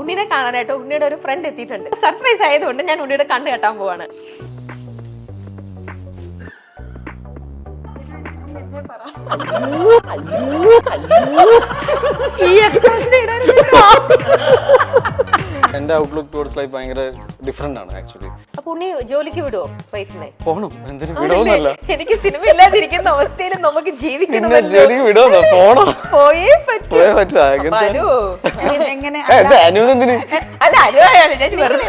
ഉണ്ണിനെ കാണാനായിട്ട് ഉണ്ണിയുടെ ഒരു ഫ്രണ്ട് എത്തിയിട്ടുണ്ട്. സർപ്രൈസ് ആയതുകൊണ്ട് ഞാൻ ഉണ്ണിയുടെ കണ്ണ് കെട്ടാൻ പോവാണ്. എന്റെ ഔട്ട്ലുക്ക് ടുവേർഡ്സ് ലൈഫ് ഭയങ്കര ഡിഫറെന്റ് ആണ് ആക്ച്വലി. അപ്പൊ ഉണ്ണി ജോലിക്ക് വിടുവോ വൈഫിനെ? പോണം, എന്തിനു വിടോന്നല്ല, എനിക്ക് സിനിമ ഇല്ലാതിരിക്കുന്ന അവസ്ഥയിൽ നമുക്ക് ജീവിക്കണം. ജോലിക്ക് വിടോന്നോ? പോണോ, പോയേ പറ്റൂ. പോയേ പറ്റൂ. എങ്ങനെ അനുവദിന് അല്ല അനുവായാലും ഞാൻ വെറുതെ.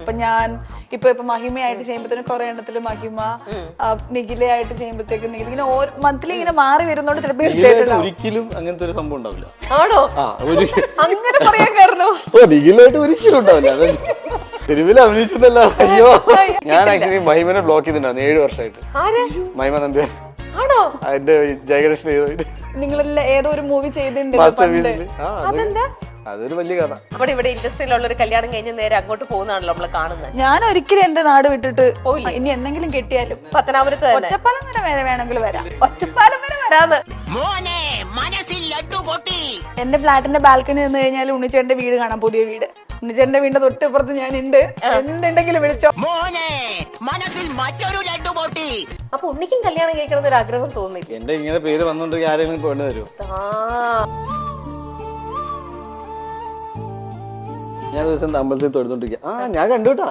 അപ്പൊ ഞാൻ ഇപ്പൊ മഹിമയായിട്ട് ചെയ്യുമ്പോഴത്തേനും കുറെ എണ്ണത്തില് മഹിമ, നിഖിലയായിട്ട് ചെയ്യുമ്പോഴത്തേക്കും നിഖില ഇങ്ങനെ മന്ത്ലി ഇങ്ങനെ മാറി വരുന്നോണ്ട് ചിലപ്പോ ഒരിക്കലും അങ്ങനത്തെ ഒരു സംഭവം ഉണ്ടാവില്ല. ആണോ? അങ്ങനെ പറയാൻ കാരണം നിഖിലായിട്ട് ഒരിക്കലും ഉണ്ടാവില്ല. തെരുവിൽ അഭിനയിച്ചതല്ല. അയ്യോ, ഞാൻ ആക്ച്വലി മഹിമനെ ബ്ലോക്ക് ചെയ്തിട്ടുണ്ടായിരുന്നു 7 വർഷമായിട്ട്. മഹിമ നമ്പ്യാർ ആണോ? അതിന്റെ ജയഗണേഷൻ നിങ്ങളെല്ലാം ഏതോ ഒരു മൂവി ചെയ്തിട്ടുണ്ട്. അതൊരു വലിയ കഥ. അവിടെ ഇവിടെ ഇൻഡസ്ട്രിയിലുള്ള ഒരു കല്യാണം കഴിഞ്ഞ് നേരെ അങ്ങോട്ട് പോകുന്നതാണല്ലോ നമ്മള് കാണുന്നത്. ഞാൻ ഒരിക്കലും എന്റെ നാട് വിട്ടിട്ട് ഇനി എന്തെങ്കിലും കെട്ടിയാലും പത്തനാപുരത്ത് ഒറ്റപ്പാലം വരെ വേണമെങ്കിൽ വരാം. ഒറ്റപ്പാലം വരെ വരാന്ന്. എന്റെ ഫ്ലാറ്റിന്റെ ബാൽക്കണി നിന്ന് കഴിഞ്ഞാൽ ഉണ്ണിച്ചേട്ടന്റെ വീട് കാണാം, പുതിയ വീട്. ഉണ്ണിച്ചേട്ടന്റെ വീടിന്റെ തൊട്ടിപ്പുറത്ത് ഞാൻ ഉണ്ട്. എന്തുണ്ടെങ്കിലും വിളിച്ചോ. അപ്പൊ ഉണ്ണിക്കും കല്യാണം കഴിക്കണം ഒരു ആഗ്രഹം തോന്നി. എന്റെ ഇങ്ങനെ പേര് വന്നോണ്ട് ആരെങ്കിലും പെണ്ണ് തരുമോ? ഞാൻ ദിവസം അമ്പലത്തിൽ തൊഴുതോണ്ടിരിക്കുക. ഞാൻ കണ്ടു കേട്ടാ,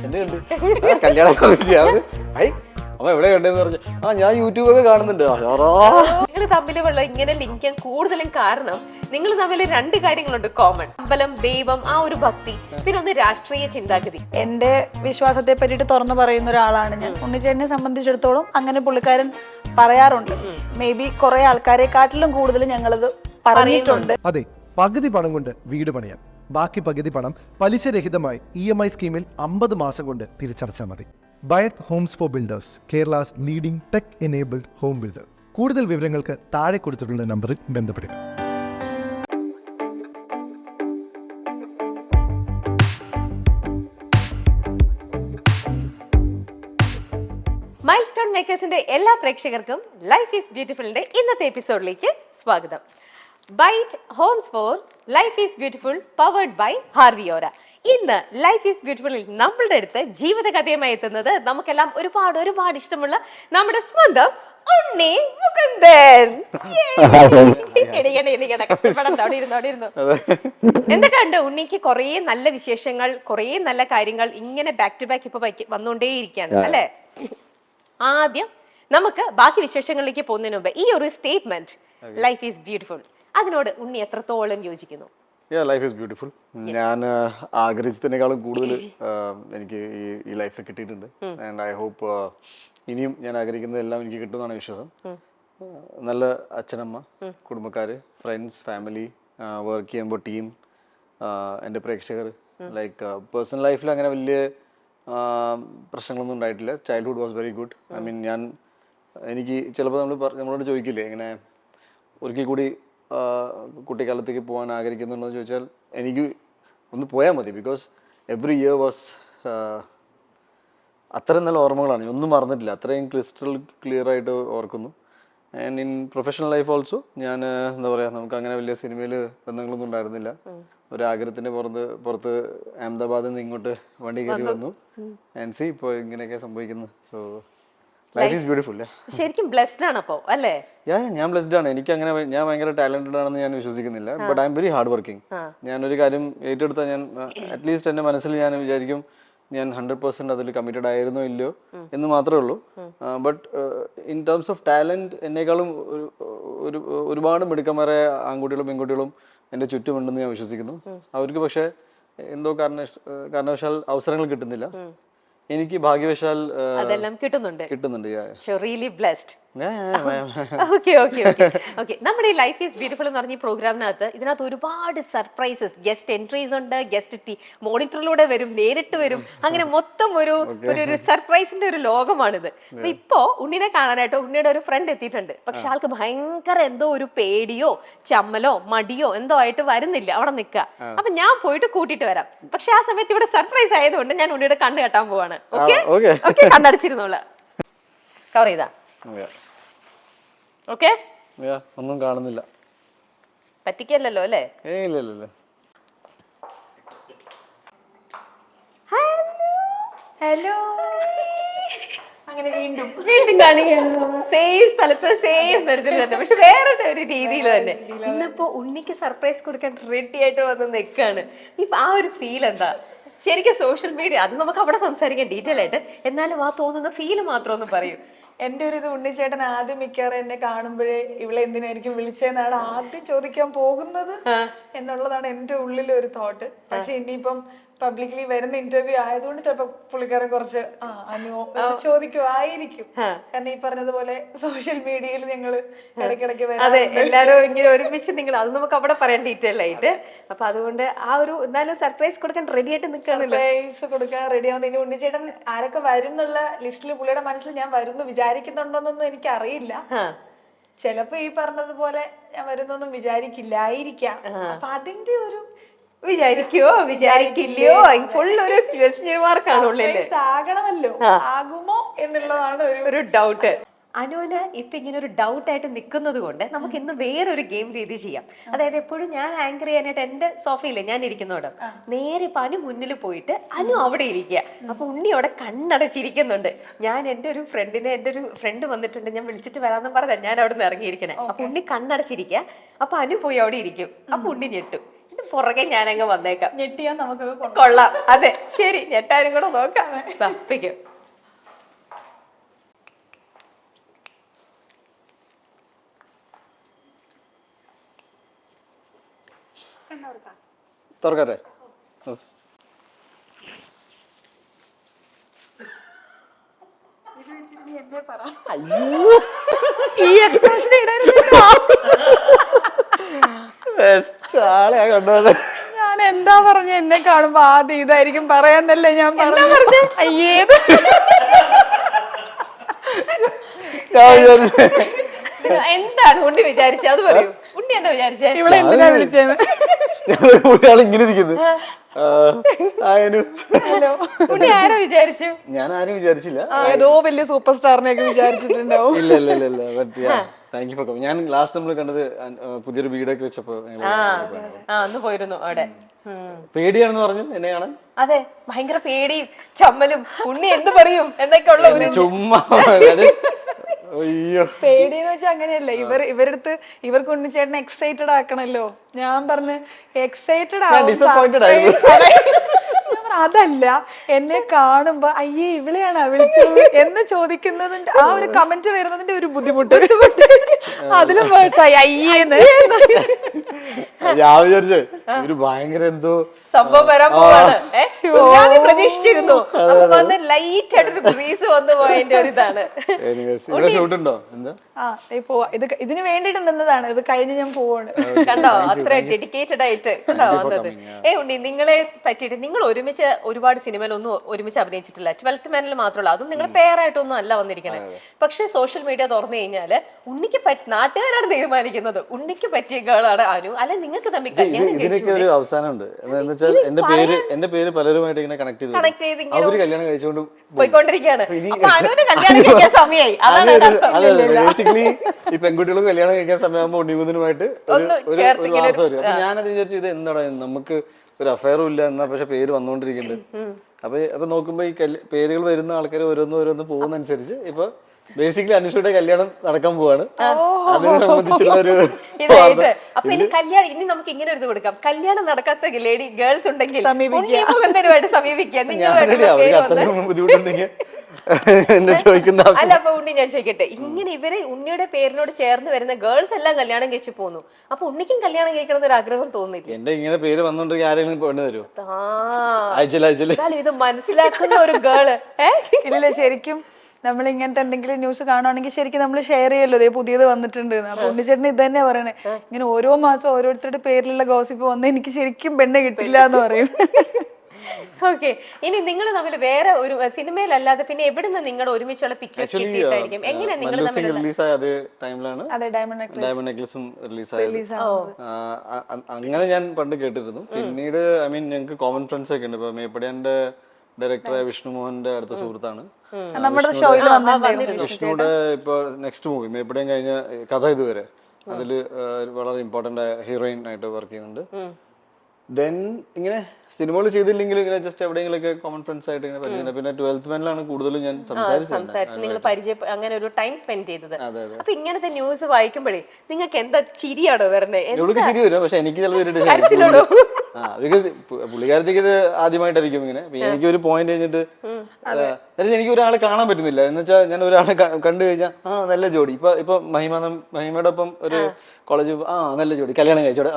എന്നെ കണ്ടു കല്യാണം അപ്പൊ എവിടെ കണ്ടെന്ന് പറഞ്ഞു. ഞാൻ യൂട്യൂബൊക്കെ കാണുന്നുണ്ട്. നിങ്ങൾ തമ്മിലുള്ള ഇങ്ങനെ ലിങ്ക് കൂടുതലും കാരണം നിങ്ങൾ തമ്മിൽ 2 കാര്യങ്ങളുണ്ട് കോമൺ. അമ്പലം, ദൈവം, ആ ഒരു ഭക്തി, പിന്നെ ഒന്ന് രാഷ്ട്രീയ ചിന്താഗതി. എന്റെ വിശ്വാസത്തെ പറ്റിയിട്ട് തുറന്നു പറയുന്ന ഒരാളാണ് ഞാൻ. ഉണ്ണിച്ചേട്ടനെ സംബന്ധിച്ചിടത്തോളം അങ്ങനെ പുള്ളിക്കാരൻ പറയാറുണ്ട്. മേ ബി കുറെ ആൾക്കാരെക്കാട്ടിലും കൂടുതൽ ഞങ്ങളത് പറഞ്ഞിട്ടുണ്ട്. അതെ, പകുതി പണം കൊണ്ട് വീട് പണിയാം, ബാക്കി പകുതി പണം പലിശരഹിതമായി EMI സ്കീമിൽ 50 മാസം കൊണ്ട് തിരിച്ചടച്ചാൽ മതി. Bayath homes for builders, Kerala's leading tech enabled home builders. കൂടുതൽ വിവരങ്ങൾക്ക് താഴെ കൊടുത്തിട്ടുള്ള നമ്പറിൽ ബന്ധപ്പെടുക. മൈൽസ്റ്റോൺ മേക്കേഴ്സിന്റെ എല്ലാ പ്രേക്ഷകർക്കും ലൈഫ് ഈസ് ബ്യൂട്ടിഫുളിന്റെ ഇന്നത്തെ എപ്പിസോഡിലേക്ക് സ്വാഗതം. Byte homes for life is beautiful powered by ഹാർവിയോര. ഇന്ന് ലൈഫ് ഈസ് ബ്യൂട്ടിഫുളിൽ നമ്മളുടെ അടുത്ത് ജീവിതകഥയുമായി എത്തുന്നത് നമുക്കെല്ലാം ഒരുപാട് ഇഷ്ടമുള്ള നമ്മുടെ സ്വന്തം ഉണ്ണി മുകുന്ദൻ. എന്തൊക്കെ ഉണ്ട് ഉണ്ണിക്ക്? കുറേ നല്ല വിശേഷങ്ങൾ, കുറേ നല്ല കാര്യങ്ങൾ ഇങ്ങനെ ബാക്ക് ടു ബാക്ക് ഇപ്പൊ വന്നുകൊണ്ടേയിരിക്കുകയാണ് അല്ലെ? ആദ്യം നമുക്ക് ബാക്കി വിശേഷങ്ങളിലേക്ക് പോകുന്നതിന് മുമ്പ് ഈ ഒരു സ്റ്റേറ്റ്മെന്റ് ലൈഫ് ഈസ് ബ്യൂട്ടിഫുൾ, അതിനോട് ഉണ്ണി എത്രത്തോളം യോജിക്കുന്നു? Life is beautiful. ഞാൻ ആഗ്രഹിച്ചതിനേക്കാളും കൂടുതൽ എനിക്ക് ഈ ലൈഫിൽ കിട്ടിയിട്ടുണ്ട്. ആൻഡ് ഐ ഹോപ്പ് ഇനിയും ഞാൻ ആഗ്രഹിക്കുന്നതെല്ലാം എനിക്ക് കിട്ടുമെന്നാണ് വിശ്വാസം. നല്ല അച്ഛനമ്മ, കുടുംബക്കാര്, ഫ്രണ്ട്സ്, ഫാമിലി, വർക്ക് ചെയ്യുമ്പോൾ ടീം, എൻ്റെ പ്രേക്ഷകർ. ലൈക്ക് പേഴ്സണൽ ലൈഫിൽ അങ്ങനെ വലിയ പ്രശ്നങ്ങളൊന്നും ഉണ്ടായിട്ടില്ല. Childhood was very good. I mean എനിക്ക് ചിലപ്പോൾ നമ്മളോട് ചോദിക്കില്ലേ ഇങ്ങനെ ഒരിക്കൽ കൂടി കുട്ടിക്കാലത്തേക്ക് പോകാൻ ആഗ്രഹിക്കുന്നുണ്ടോ എന്ന് ചോദിച്ചാൽ എനിക്ക് ഒന്ന് പോയാൽ മതി. ബിക്കോസ് എവറി ഇയർ വാസ് അത്രയും നല്ല ഓർമ്മകളാണ്, ഒന്നും മറന്നിട്ടില്ല, അത്രയും ക്ലിയർ ആയിട്ട് ഓർക്കുന്നു. And in professional life also ഞാൻ എന്താ പറയുക, നമുക്ക് അങ്ങനെ വലിയ സിനിമയിൽ ബന്ധങ്ങളൊന്നും ഉണ്ടായിരുന്നില്ല. ഒരാഗ്രഹത്തിൻ്റെ പുറത്ത് അഹമ്മദാബാദിൽ നിന്ന് ഇങ്ങോട്ട് വണ്ടി കയറി വന്നു. ആൻഡ് സി ഇപ്പോൾ ഇങ്ങനെയൊക്കെ സംഭവിക്കുന്നു. So life is beautiful. ശരിക്കും ബ്ലെസ്ഡ് ആണ് അപ്പോ അല്ലേ? ഞാൻ ബ്ലെസ്ഡ് ആണ്. എനിക്ക് അങ്ങനെ ഞാൻ ഭയങ്കര ടാലന്റഡ് ആണെന്ന് ഞാൻ വിശ്വസിക്കുന്നില്ല. But I am very hard working. ഞാനൊരു കാര്യം ഏറ്റെടുത്താൽ ഞാൻ അറ്റ്ലീസ്റ്റ് എൻ്റെ മനസ്സിൽ ഞാൻ വിചാരിക്കും ഞാൻ 100% അതിൽ കമ്മിറ്റഡ് ആയിരുന്നോ ഇല്ലയോ എന്ന് മാത്രമേ ഉള്ളൂ. But in terms of talent എന്നെക്കാളും ഒരുപാട് മിടുക്കന്മാരെ ആൺകുട്ടികളും പെൺകുട്ടികളും എൻ്റെ ചുറ്റുമുണ്ടെന്ന് ഞാൻ വിശ്വസിക്കുന്നു. അവർക്ക് പക്ഷേ എന്തോ കാരണവശാൽ അവസരങ്ങൾ കിട്ടുന്നില്ല. എനിക്ക് ഭാഗ്യവശാൽ അതെല്ലാം കിട്ടുന്നുണ്ട്. Really blessed. നമ്മുടെ ലൈഫ് ഈസ് ബ്യൂട്ടിഫുൾ എന്ന് പറഞ്ഞ പ്രോഗ്രാമിനകത്ത് ഇതിനകത്ത് ഒരുപാട് സർപ്രൈസസ്, ഗസ്റ്റ് എൻട്രീസ് ഉണ്ട്, ഗസ്റ്റ് മോണിറ്ററിലൂടെ വരും, നേരിട്ട് വരും, അങ്ങനെ മൊത്തം ഒരു സർപ്രൈസിന്റെ ഒരു ലോകമാണിത്. അപ്പൊ ഇപ്പോ ഉണ്ണിനെ കാണാനായിട്ട് ഉണ്ണിയുടെ ഒരു ഫ്രണ്ട് എത്തിയിട്ടുണ്ട്. പക്ഷെ ആൾക്ക് ഭയങ്കര എന്തോ ഒരു പേടിയോ ചമ്മലോ മടിയോ എന്തോ ആയിട്ട് വരുന്നില്ല, അവിടെ നിൽക്കുക. അപ്പൊ ഞാൻ പോയിട്ട് കൂട്ടിട്ട് വരാം. പക്ഷെ ആ സമയത്ത് ഇവിടെ സർപ്രൈസ് ആയതുകൊണ്ട് ഞാൻ ഉണ്ണിയുടെ കണ്ണ് കെട്ടാൻ പോവാണ്. ഓക്കെ, കണ്ണടച്ചിരുന്നോളൂ. കവർ ചെയ്താ ഓക്കെ? ഒന്നും കാണുന്നില്ല. പറ്റിക്കല്ലോ അല്ലേ? ഹലോ അങ്ങനെ വീണ്ടും വീണ്ടും കാണുകയാണ് സെയിം സ്ഥലത്ത് സെയിം തരത്തിൽ തന്നെ, പക്ഷെ വേറെ ഒരു രീതിയിൽ തന്നെ. ഇന്നിപ്പോ ഉണ്ണിക്ക് സർപ്രൈസ് കൊടുക്കാൻ റെഡി ആയിട്ട് വന്ന് നിൽക്കാണ്. ഇപ്പൊ ആ ഒരു ഫീൽ എന്താ? ശരിക്കും സോഷ്യൽ മീഡിയ അത് നമുക്ക് അവിടെ സംസാരിക്കാം ഡീറ്റെയിൽ ആയിട്ട്, എന്നാലും ആ തോന്നുന്ന ഫീല് മാത്രം ഒന്ന് പറയൂ. എന്റെ ഒരു ഇത് ഉണ്ണിച്ചേട്ടൻ ആദ്യം മിക്കവാറും എന്നെ കാണുമ്പോഴേ ഇവളെ എന്തിനായിരിക്കും വിളിച്ചതെന്നാണ് ആദ്യം ചോദിക്കാൻ പോകുന്നത് എന്നുള്ളതാണ് എന്റെ ഉള്ളിലെ ഒരു തോട്ട്. പക്ഷെ ഇനിയിപ്പം പബ്ലിക്കലി വരുന്ന ഇന്റർവ്യൂ ആയതുകൊണ്ട് ചിലപ്പോ പുള്ളിക്കാരൻ കുറച്ച് അനു ചോദിക്കുമായിരിക്കും. കാരണം ഈ പറഞ്ഞതുപോലെ സോഷ്യൽ മീഡിയയിൽ ഞങ്ങള് ഇടയ്ക്കിടയ്ക്ക് അതെ, എല്ലാരും ഇങ്ങനെ ഒരുമിച്ച് നിങ്ങൾ അത് നമുക്ക് അവിടെ പറയാൻ ഡീറ്റെയിൽ ആയിട്ട്. അപ്പൊ അതുകൊണ്ട് ആ ഒരു എന്നാലും സർപ്രൈസ് കൊടുക്കാൻ റെഡി ആയിട്ട് നിൽക്കുകയാണല്ലോ. സർപ്രൈസ് കൊടുക്കാൻ റെഡി ആവുന്നത്. ഇനി ഉണ്ണിച്ചേട്ടൻ ആരൊക്കെ വരും എന്നുള്ള ലിസ്റ്റിൽ പുള്ളിയുടെ മനസ്സിൽ ഞാൻ വരുന്നു വിചാരിക്കുന്നുണ്ടോന്നൊന്നും എനിക്ക് അറിയില്ല. ചിലപ്പോ ഈ പറഞ്ഞതുപോലെ ഞാൻ വരുന്നൊന്നും വിചാരിക്കില്ലായിരിക്കാം. അപ്പൊ അതിന്റെ ഒരു വിചാരിക്കുവോ വിചാരിക്കില്ലയോ ഫുൾ ഒരു ക്വസ്റ്റ്യൻ മാർക്കാണ് ഉള്ളില്. ആകണമല്ലോ, ആകുമോ എന്നുള്ളതാണ് ഒരു ഡൗട്ട്. അനുവിന് ഇപ്പൊ ഇങ്ങനെ ഒരു ഡൗട്ട് ആയിട്ട് നിൽക്കുന്നത് കൊണ്ട് നമുക്ക് ഇന്ന് വേറൊരു ഗെയിം രീതി ചെയ്യാം. അതായത് എപ്പോഴും ഞാൻ ആങ്കർ ചെയ്യാനായിട്ട് എന്റെ സോഫയില്ലേ ഞാൻ ഇരിക്കുന്നോട് നേരെ ഇപ്പൊ അനു മുന്നിൽ പോയിട്ട് അനു അവിടെ ഇരിക്കുക. അപ്പൊ ഉണ്ണി അവിടെ കണ്ണടച്ചിരിക്കുന്നുണ്ട്. ഞാൻ എന്റെ ഒരു ഫ്രണ്ട് വന്നിട്ടുണ്ട്, ഞാൻ വിളിച്ചിട്ട് വരാമെന്ന് പറഞ്ഞാൽ ഞാൻ അവിടെ നിന്ന് ഇറങ്ങിയിരിക്കണേ. അപ്പൊ ഉണ്ണി കണ്ണടച്ചിരിക്കുക. അപ്പൊ അനു പോയി അവിടെ ഇരിക്കും. അപ്പൊ ഉണ്ണി ഞെട്ടും. പുറകെ ഞാനങ്ങ് വന്നേക്കാം. ഞെട്ടിയാ നമുക്ക് കൊള്ളാം. അതെ ശരി, ഞെട്ടാനും കൂടെ നോക്കാം. തപ്പിക്കും. തുറക്കട്ടെ. ഈ എക്സ്പ്രഷൻ ഞാൻ എന്താ പറഞ്ഞ എന്നെ കാണുമ്പോ ആദ്യം ഇതായിരിക്കും പറയാന്നല്ലേ ഞാൻ പറഞ്ഞു. അയ്യേത് എന്താണ് ഉണ്ണി വിചാരിച്ചത് അത് പറയൂ. ഉണ്ണി എന്താ വിചാരിച്ചേ? ഇവിടെ എന്തിനാ വിളിച്ചേന്ന് ഇങ്ങനെ ഇരിക്കുന്നത്. ഉണ്ണി ആരോ വിചാരിച്ചു? ഞാൻ ആരും വിചാരിച്ചില്ല. ഏതോ വലിയ സൂപ്പർ സ്റ്റാറിനെയൊക്കെ വിചാരിച്ചിട്ടുണ്ടാവും. ഇല്ല ഇല്ല ഇല്ല ഇല്ല. Thank you for coming. ഞാൻ ലാസ്റ്റ് നമ്മൾ കണ്ടത് പുതിയൊരു വീടൊക്കെ വെച്ചപ്പോ അന്ന് പോയിരുന്നു അവിടെ. പേടിയാണെന്ന് പറഞ്ഞു എന്നെ കാണാൻ. അതെ, ഭയങ്കര പേടിയും ചമ്മലും ഉണ്ണി എന്ത് പറയും എന്നൊക്കെ ഉള്ള ഒരു ചുമ്മാ അയ്യോ പേടിയെന്ന് വെച്ചാൽ അങ്ങനെയല്ല. ഇവരടുത്ത് ഇവർക്ക് ഉണ്ണിച്ചേട്ടനെ എക്സൈറ്റഡ് ആക്കണല്ലോ. ഞാൻ പറഞ്ഞ് എക്സൈറ്റഡ് അതല്ല, എന്നെ കാണുമ്പോ അയ്യേ ഇവിടെയാണ് വിളിച്ചത് എന്ന് ചോദിക്കുന്നതിന്റെ ആ ഒരു കമന്റ് വരുന്നതിന്റെ ഒരു ബുദ്ധിമുട്ട് അതിലും വേഴ്സായി അയ്യേന്ന്. ഞാൻ വിചാരിച്ചേ ഒരു ഭയങ്കര എന്തോ സംഭവം വരാൻ പോവാണ്. സുനാമി പ്രതീക്ഷിച്ചിരുന്നു. അപ്പൊ വന്ന് ലൈറ്റ് ആയിട്ടൊരു ബ്രീസ് വന്നു പോയതിന്റെ ഒരു ഇതാണ്. ഇതിന് വേണ്ടിട്ട് നിന്നതാണ്. ഇത് കഴിഞ്ഞ് ഞാൻ പോവാണ്. കണ്ടോ അത്ര ഡെഡിക്കേറ്റഡ് ആയിട്ട് കണ്ടോ വന്നത്. ഉണ്ണി, നിങ്ങളെ പറ്റിയിട്ട് നിങ്ങൾ ഒരുമിച്ച് ഒരുപാട് സിനിമയിലൊന്നും ഒരുമിച്ച് അഭിനയിച്ചിട്ടില്ല. 12th മാനിൽ മാത്രമല്ല, അതും നിങ്ങൾ പെയറായിട്ടൊന്നും അല്ല വന്നിരിക്കണേ. പക്ഷെ സോഷ്യൽ മീഡിയ തുറന്നു കഴിഞ്ഞാല് ഉണ്ണിക്ക് നാട്ടുകാരാണ് തീരുമാനിക്കുന്നത് ഉണ്ണിക്ക് പറ്റിയ ഗേളാണ് അനു, അല്ലെ നിങ്ങൾക്ക് തമ്മിൽ ഇതിനൊക്കെ ഒരു അവസാനമുണ്ട്. എന്റെ പേര് പലരുമായിട്ട് ഇങ്ങനെ കണക്ട് ചെയ്ത് അവര് കല്യാണം കഴിച്ചുകൊണ്ട് പോയിക്കൊണ്ടിരിക്കുകയാണ്. അനുവിന് കല്യാണം കഴിക്കാൻ സമയമായി. ബേസിക്കലി ഈ പെൺകുട്ടികളും കല്യാണം കഴിക്കാൻ സമയമാകുമ്പോൾ ഉണ്ണിമുതനുമായിട്ട് ഒരു വാർത്ത വരും. അപ്പൊ ഞാനത് വിചാരിച്ചു ഇത് എന്താണ് നമുക്ക് ഒരു അഫയറും ഇല്ല എന്നാ പക്ഷെ പേര് വന്നോണ്ടിരിക്കുന്നുണ്ട്. അപ്പൊ നോക്കുമ്പോ ഈ പേരുകൾ വരുന്ന ആൾക്കാർ ഓരോന്ന് പോകുന്നതനുസരിച്ച് ഇപ്പൊ ബേസിക്കലി അനുഷയുടെ കല്യാണം നടക്കാൻ പോവാണ്. അതിനെ സംബന്ധിച്ചുള്ള ഒരു അപ്പൊ ഇനി കല്യാണം ഇനി നമുക്ക് ഇങ്ങനെ ഒരു കൊടുക്കാം. കല്യാണം നടക്കാത്ത ലേഡി ഗേൾസ് ഉണ്ടെങ്കിൽ സമീപിക്കാം. ബുദ്ധിമുട്ടുണ്ടെങ്കിൽ എന്നെ ചോദിക്കുന്ന അല്ല. അപ്പൊ ഉണ്ണി ഞാൻ ചോദിക്കട്ടെ, ഇങ്ങനെ ഇവരെ ഉണ്ണിയുടെ പേരിനോട് ചേർന്ന് വരുന്ന ഗേൾസ് എല്ലാം കല്യാണം കഴിച്ചു പോന്നു. അപ്പൊ ഉണ്ണിക്കും കല്യാണം കഴിക്കണം ഒരു ആഗ്രഹം തോന്നില്ല? എന്റെ ഇങ്ങനെ പേര് വന്നോണ്ടെങ്കിൽ ആരെങ്കിലും പെണ്ണ് തരുമോ? ഇത് മനസ്സിലാക്കുന്ന ഒരു ഗേള് ഇല്ല. ശരിക്കും നമ്മൾ ഇങ്ങനത്തെ എന്തെങ്കിലും ന്യൂസ് കാണുവാണെങ്കിൽ ശരിക്കും നമ്മൾ ഷെയർ ചെയ്യല്ലോ ഇതേ പുതിയത് വന്നിട്ടുണ്ട്. അപ്പൊ ഉണ്ണിച്ചേട്ടൻ ഇത് തന്നെയാ പറയണേ, ഇങ്ങനെ ഓരോ മാസം ഓരോരുത്തരുടെ പേരിലുള്ള ഗോസിപ്പ് വന്ന് എനിക്ക് ശരിക്കും പെണ്ണ് കിട്ടില്ല എന്ന് പറയും. ഓക്കെ, ഇനി നിങ്ങൾ തമ്മിൽ വേറെ ഒരു സിനിമയിലല്ലാതെ പിന്നെ എവിടുന്ന് നിങ്ങളുടെ ഒരുമിച്ചുള്ള പിക്ചേഴ്സ് കിട്ടിയിട്ടായിരിക്കും? എങ്ങനെ നിങ്ങൾ ഡയമണ്ട് നെക്ലസും റിലീസായത് അങ്ങനെ ഞാൻ പണ്ട് കേട്ടിരുന്നു. പിന്നീട് ഐ മീൻ ഞങ്ങൾക്ക് കോമൺ ഫ്രണ്ട്സ് ഒക്കെ ഉണ്ട്. ഇപ്പൊ മേപ്പടിയാന്റെ ഡയറക്ടറായ വിഷ്ണു മോഹന്റെ അടുത്ത സുഹൃത്താണ്. വിഷ്ണുവിടെ ഇപ്പൊ നെക്സ്റ്റ് മൂവി മേപ്പടിയാൻ കഴിഞ്ഞ കഥ ഇതുവരെ അതില് വളരെ ഇമ്പോർട്ടന്റ് ഹീറോയിൻ ആയിട്ട് വർക്ക് ചെയ്യുന്നുണ്ട്. ദെൻ ഇങ്ങനെ സിനിമകൾ ചെയ്തില്ലെങ്കിലും ഇങ്ങനെ ജസ്റ്റ് എവിടെയെങ്കിലൊക്കെ കോമൺ ഫ്രണ്ട്സ് ആയിട്ട് ഇങ്ങനെ പരിചയം. പിന്നെ 12th മാനിലാണ് കൂടുതലും ഞാൻ സംസാരിച്ച് നിങ്ങൾ പരിചയം അങ്ങനെ ഒരു ടൈം സ്പെൻഡ് ചെയ്തത്. അതെ. അപ്പൊ ഇങ്ങനത്തെ ന്യൂസ് വായിക്കുമ്പോഴേ നിങ്ങൾക്ക് എന്താ ചിരിയാണോ വരണേ? ഇവൾക്ക് ചിരി വരും, പക്ഷെ എനിക്ക് ചിലപ്പോൾ കരച്ചിലാണോ? ബിക്കോസ് പുള്ളിക്കാരത്തേക്ക് ഇത് ആദ്യമായിട്ടായിരിക്കും ഇങ്ങനെ. എനിക്ക് ഒരു പോയിന്റ് കഴിഞ്ഞിട്ട് എനിക്ക് ഒരാളെ കാണാൻ പറ്റുന്നില്ല എന്ന് വെച്ചാൽ ഞാൻ ഒരാളെ കണ്ടു കഴിഞ്ഞാൽ നല്ല ജോഡി. ഇപ്പൊ മഹിമയുടെ ഒപ്പം ഒരു കോളേജ് നല്ല ജോഡി കല്യാണം കഴിച്ചോടെ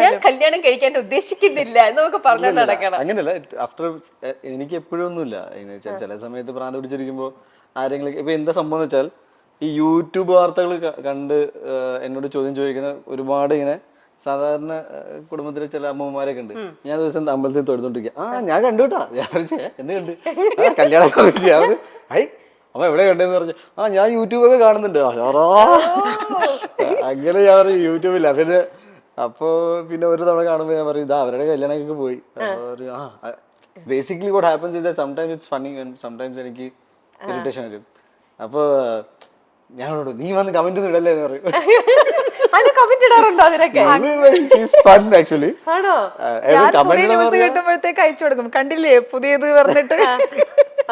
ഞാൻ കല്യാണം കഴിക്കാൻ ഉദ്ദേശിക്കുന്നില്ല എന്നൊക്കെ പറഞ്ഞു നടക്കണം. അങ്ങനെയല്ല. ആഫ്റ്റർ എനിക്ക് എപ്പോഴും ഒന്നുമില്ല. ചില സമയത്ത് ഭ്രാന്ത് പിടിച്ചിരിക്കുമ്പോ ആരെങ്കിലും ഇപ്പൊ എന്താ സംഭവം എന്ന് വെച്ചാൽ ഈ യൂട്യൂബ് വാർത്തകൾ കണ്ട് എന്നോട് ചോദ്യം ചോദിക്കുന്ന ഒരുപാട് ഇങ്ങനെ സാധാരണ കുടുംബത്തിലെ ചില അമ്മമാരൊക്കെ ഉണ്ട്. ഞാൻ ദിവസം അമ്പലത്തിൽ തൊഴുതോണ്ടിരിക്കുക. ഞാൻ കണ്ടു കേട്ടാ. എന്ന് കണ്ട് കല്യാണം അപ്പൊ എവിടെ കണ്ടെന്ന് പറഞ്ഞു. ഞാൻ യൂട്യൂബൊക്കെ കാണുന്നുണ്ട്. അങ്ങനെ ഞാൻ പറയും യൂട്യൂബില്ല. പിന്നെ ഒരു തവണ കാണുമ്പോൾ ഞാൻ പറയും അവരുടെ കല്യാണമൊക്കെ പോയി. Basically what happens is that sometimes it's funny and sometimes എനിക്ക് ഇറിറ്റേഷൻ വരും. അപ്പൊ ഞാനോട് നീ വന്ന് കമന്റ് ഒന്നും ഇടല്ലേ എന്ന് പറയും. കിട്ടുമ്പോഴത്തേക്ക് അയച്ചു കൊടുക്കും. കണ്ടില്ലേ പുതിയത് പറഞ്ഞിട്ട്.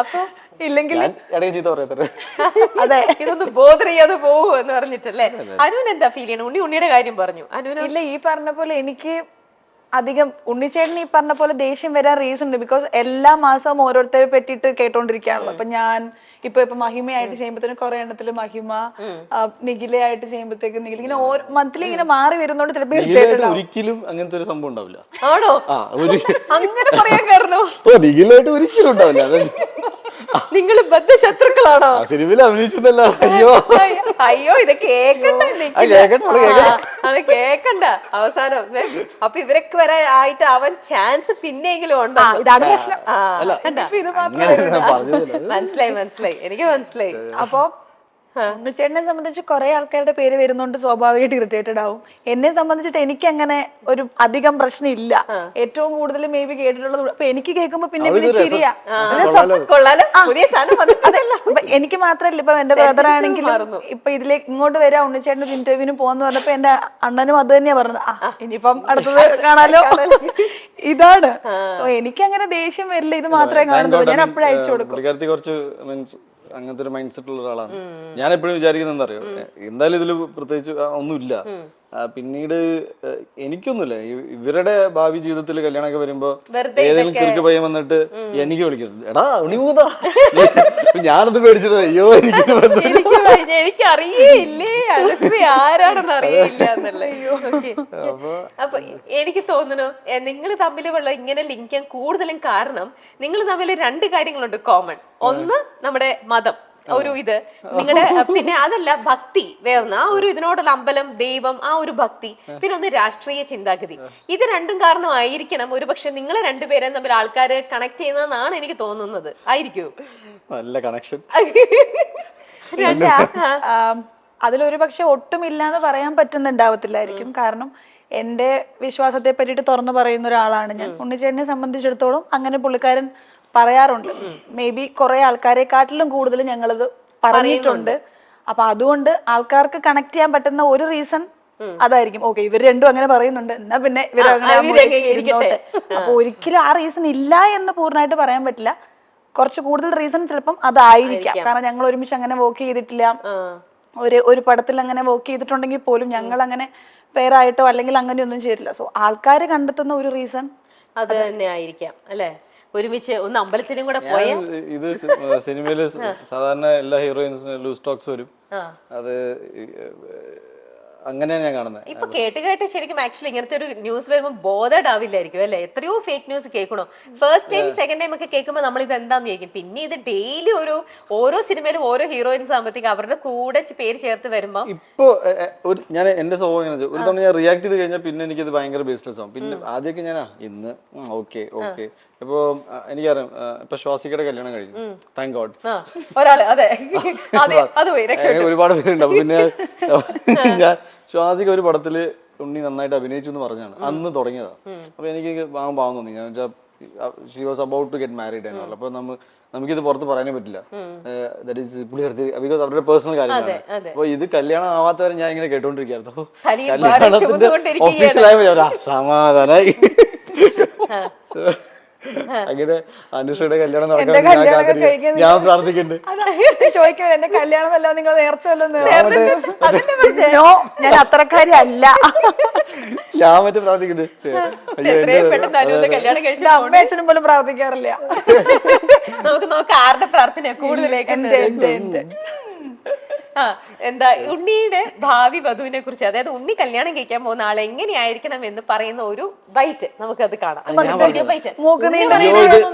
അപ്പൊ ഇല്ലെങ്കിൽ ചീത്ത പറയത്തേ. അതെ, ഇതൊന്നും ബോധർ ചെയ്യാതെ പോവൂ എന്ന് പറഞ്ഞിട്ടല്ലേ. അനുവിന് എന്താ ഫീൽ ചെയ്യണം? ഉണ്ണിയുടെ കാര്യം പറഞ്ഞു. അനുവിന് ഇല്ല, ഈ പറഞ്ഞ പോലെ എനിക്ക് അധികം ഉണ്ണിച്ചേട്ടൻ ഈ പറഞ്ഞ പോലെ ദേഷ്യം വരാൻ റീസൺ ഉണ്ട്. ബിക്കോസ് എല്ലാ മാസവും ഓരോരുത്തരെ പറ്റിയിട്ട് കേട്ടോണ്ടിരിക്കുകയാണല്ലോ. അപ്പൊ ഞാൻ ഇപ്പൊ മഹിമയായിട്ട് ചെയ്യുമ്പോഴത്തേനും കുറെ എണ്ണത്തില് മഹിമ, നിഖിലയായിട്ട് ചെയ്യുമ്പോഴത്തേക്കും നിഖില ഇങ്ങനെ മന്ത്ലി ഇങ്ങനെ മാറി വരുന്നോണ്ട് ചിലപ്പോൾ ഒരിക്കലും അങ്ങനത്തെ ഒരു സംഭവം ഉണ്ടാവില്ല. ആണോ? അങ്ങനെ പറയാൻ കാരണം നിഖിലായിട്ട് ഒരിക്കലും ഉണ്ടാവില്ല. നിങ്ങൾ ബദ്ധശത്രുക്കളാണോ? സിനിമയിൽ അഭിനയിച്ചതല്ല. അയ്യോ ഇത് കേക്കണ്ട, അത് കേക്കണ്ട അവസാനം. അപ്പൊ ഇവരൊക്കെ വരാൻ ആയിട്ട് അവൻ ചാൻസ് പിന്നെയെങ്കിലും ഉണ്ടോ? മനസ്സിലായി, എനിക്ക് മനസ്സിലായി. അപ്പൊ ഉണ്ണിച്ചേട്ടനെ സംബന്ധിച്ച് കുറെ ആൾക്കാരുടെ പേര് വരുന്നോണ്ട് സ്വാഭാവികമായിട്ട് ഇറിറ്റേറ്റഡ് ആവും. എന്നെ സംബന്ധിച്ചിട്ട് എനിക്ക് അങ്ങനെ ഒരു അധികം പ്രശ്നം ഇല്ല. ഏറ്റവും കൂടുതൽ മേ ബി കേട്ടിട്ടുള്ളത്. അപ്പൊ എനിക്ക് കേൾക്കുമ്പോ പിന്നെ ശരിയാ. എനിക്ക് മാത്രല്ല, ഇപ്പൊ എന്റെ ബ്രദർ ആണെങ്കിലും ഇപ്പൊ ഇതിലേക്ക് ഇങ്ങോട്ട് വരാ ഉണ്ണിച്ചേട്ടൻ്റെ ഇന്റർവ്യൂവിന് പോകാന്ന് പറഞ്ഞപ്പോ എന്റെ അണ്ണനും അത് തന്നെയാ പറഞ്ഞത്. ഇനിയിപ്പം അടുത്തത് കാണാലോ. ഇതാണ്. എനിക്ക് അങ്ങനെ ദേഷ്യം വരില്ല. ഇത് മാത്രമേ കാണുന്നുള്ളൂ. ഞാൻ അപ്പോഴും അയച്ചു കൊടുക്കും. അങ്ങനത്തെ ഒരു മൈൻഡ് സെറ്റ് ഉള്ള ഒരാളാണ്. ഞാൻ എപ്പോഴും വിചാരിക്കുന്നത് എന്താ അറിയോ, എന്തായാലും ഇതിൽ പ്രത്യേകിച്ച് ഒന്നുമില്ല. പിന്നീട് എനിക്കൊന്നുമില്ല. ഇവരുടെ ഭാവി ജീവിതത്തിൽ കല്യാണമൊക്കെ വരുമ്പോ ഏതെങ്കിലും കിറുക്ക് പയ്യൻ വന്നിട്ട് എനിക്ക് വിളിക്കുന്നത് എടാ ഉണിമൂതാ, ഞാനത് പേടിച്ചിട്ട് അയ്യോ എനിക്ക് അറിയില്ലേ അനുശ്രീ ആരാണെന്ന് അറിയില്ല എന്നല്ലേ. അപ്പൊ എനിക്ക് തോന്നുന്നു നിങ്ങൾ തമ്മിലുള്ള ഇങ്ങനെ ലിങ്ക് ചെയ്യാൻ കൂടുതലും കാരണം നിങ്ങൾ തമ്മിൽ രണ്ട് കാര്യങ്ങളുണ്ട് കോമൺ. ഒന്ന് നമ്മുടെ മതം, ഒരു ഇത് നിങ്ങളുടെ, പിന്നെ അതല്ല ഭക്തി വേർന്ന് ആ ഒരു ഇതിനോടുള്ള അമ്പലം, ദൈവം, ആ ഒരു ഭക്തി, പിന്നെ ഒന്ന് രാഷ്ട്രീയ ചിന്താഗതി. ഇത് രണ്ടും കാരണമായിരിക്കണം ഒരു പക്ഷെ നിങ്ങളെ രണ്ടുപേരെയും തമ്മിൽ ആൾക്കാര് കണക്ട് ചെയ്യുന്നതെന്നാണ് എനിക്ക് തോന്നുന്നത്. ആയിരിക്കും നല്ല കണക്ഷൻ. അതിലൊരു പക്ഷെ ഒട്ടുമില്ലാന്ന് പറയാൻ പറ്റുന്നുണ്ടാവത്തില്ലായിരിക്കും. കാരണം എന്റെ വിശ്വാസത്തെ പറ്റിയിട്ട് തുറന്നു പറയുന്ന ഒരാളാണ് ഞാൻ. ഉണ്ണിച്ചേട്ടനെ സംബന്ധിച്ചിടത്തോളം അങ്ങനെ പുള്ളിക്കാരൻ പറയാറുണ്ട്. മേ ബി കുറെ ആൾക്കാരെക്കാട്ടിലും കൂടുതൽ ഞങ്ങളത് പറഞ്ഞിട്ടുണ്ട്. അപ്പൊ അതുകൊണ്ട് ആൾക്കാർക്ക് കണക്ട് ചെയ്യാൻ പറ്റുന്ന ഒരു റീസൺ അതായിരിക്കും. ഓക്കെ, ഇവർ രണ്ടും അങ്ങനെ പറയുന്നുണ്ട്, എന്നാ പിന്നെ ഇവരങ്ങനെ. അപ്പൊ ഒരിക്കലും ആ റീസൺ ഇല്ല എന്ന് പൂർണ്ണമായിട്ട് പറയാൻ പറ്റില്ല. കുറച്ച് കൂടുതൽ റീസൺ ചിലപ്പം അതായിരിക്കാം. കാരണം ഞങ്ങൾ ഒരുമിച്ച് അങ്ങനെ വർക്ക് ചെയ്തിട്ടില്ല. ഒരു പടത്തിൽ അങ്ങനെ വർക്ക് ചെയ്തിട്ടുണ്ടെങ്കിൽ പോലും ഞങ്ങൾ അങ്ങനെ പേരായിട്ടോ അല്ലെങ്കിൽ അങ്ങനെയൊന്നും ചെയ്തിട്ടില്ല. സോ ആൾക്കാർ കണ്ടെത്തുന്ന ഒരു റീസൺ അത് തന്നെ ആയിരിക്കാം അല്ലെ. ഒരുമിച്ച് ഒന്ന് അമ്പലത്തിലും കൂടെ പോയ ഇത് സിനിമയില് സാധാരണ എല്ലാ ഹീറോയിൻസിനും ലൂസ് ടോക്സ് വരും. അത് അങ്ങനെയാണ് ഞാൻ കാണുന്നത്. ഇപ്പൊ കേട്ട് ശരിക്കും ആക്ച്വലി ഇങ്ങനത്തെ ഒരു ന്യൂസ് വരുമ്പോൾ ബോധഡ് ആവില്ലായിരിക്കും അല്ലെ. എത്രയോ ഫേക്ക് ന്യൂസ് കേൾക്കണോ. ഫസ്റ്റ് ടൈം സെക്കൻഡ് ടൈം ഒക്കെ കേൾക്കുമ്പോൾ നമ്മൾ ഇത് എന്താന്ന് ചോദിക്കും. പിന്നെ ഇത് ഡെയിലി ഓരോ സിനിമയിലും ഓരോ ഹീറോയിൻസ് ആകുമ്പോഴത്തേക്ക് അവരുടെ കൂടെ പേര് ചേർത്ത് വരുമ്പോ ഇപ്പൊ ഞാൻ എന്റെ സ്വഭാവം ഒരു തവണ ഞാൻ റിയാക്ട് ചെയ്ത് കഴിഞ്ഞാൽ പിന്നെ എനിക്കത് ഭയങ്കര ബേസ്ലെസ് ആവും. പിന്നെ ആദ്യമൊക്കെ ഞാൻ ഇന്ന് ഓക്കെ ഇപ്പൊ എനിക്കറിയാം. ഇപ്പൊ ശ്വാസികയുടെ കല്യാണം കഴിഞ്ഞു, താങ്ക് ഗോഡ്. ഒരാള് അതെ ഒരുപാട് പേരുണ്ട്. അപ്പൊ പിന്നെ ഞാൻ ശ്വാസിക ഒരു പടത്തില് ഉണ്ണി നന്നായിട്ട് അഭിനയിച്ചു എന്ന് പറഞ്ഞാണ് അന്ന് തുടങ്ങിയതാ. അപ്പൊ എനിക്ക് പാവം തോന്നി. ഞാൻ വെച്ചാൽ she was about to get married എന്നുള്ള. അപ്പോൾ നമുക്കിത് പുറത്ത് പറയാനേ പറ്റില്ല. ദാറ്റ് ഈസ് ബിക്കോസ് അവരുടെ പേഴ്സണൽ കാര്യമാണ്. അപ്പോൾ ഇത് കല്യാണം ആവാത്തവരെ ഞാൻ ഇങ്ങനെ കേട്ടോണ്ടിരിക്കുകയായിരുന്നു. കല്യാണത്തിന്റെ ഒഫീഷ്യലായി സമാധാനായി. അങ്ങനെ അനുഷയുടെ കല്യാണം നടക്കാൻ ഞാൻ പ്രാർത്ഥിക്കുന്നുണ്ട്. ചോദിക്കാൻ എന്റെ കല്യാണം വല്ലോ നിങ്ങൾ നേർച്ച വല്ലോ? ഞാൻ അത്രക്കാരി അല്ല. ഞാൻ മറ്റേ പ്രാർത്ഥിക്കുന്നുണ്ട്. അമ്മ അച്ഛനും പോലും പ്രാർത്ഥിക്കാറില്ല. നമുക്ക് നോക്കാം ആരുടെ പ്രാർത്ഥന കൂടുതലേക്ക്. എന്താ ഉണ്ണിയുടെ ഭാവി വധുവിനെ കുറിച്ച്, അതായത് ഉണ്ണി കല്യാണം കഴിക്കാൻ പോകുന്ന ആൾ എങ്ങനെയായിരിക്കണം എന്ന് പറയുന്ന ഒരു ബൈറ്റ് നമുക്കത് കാണാം.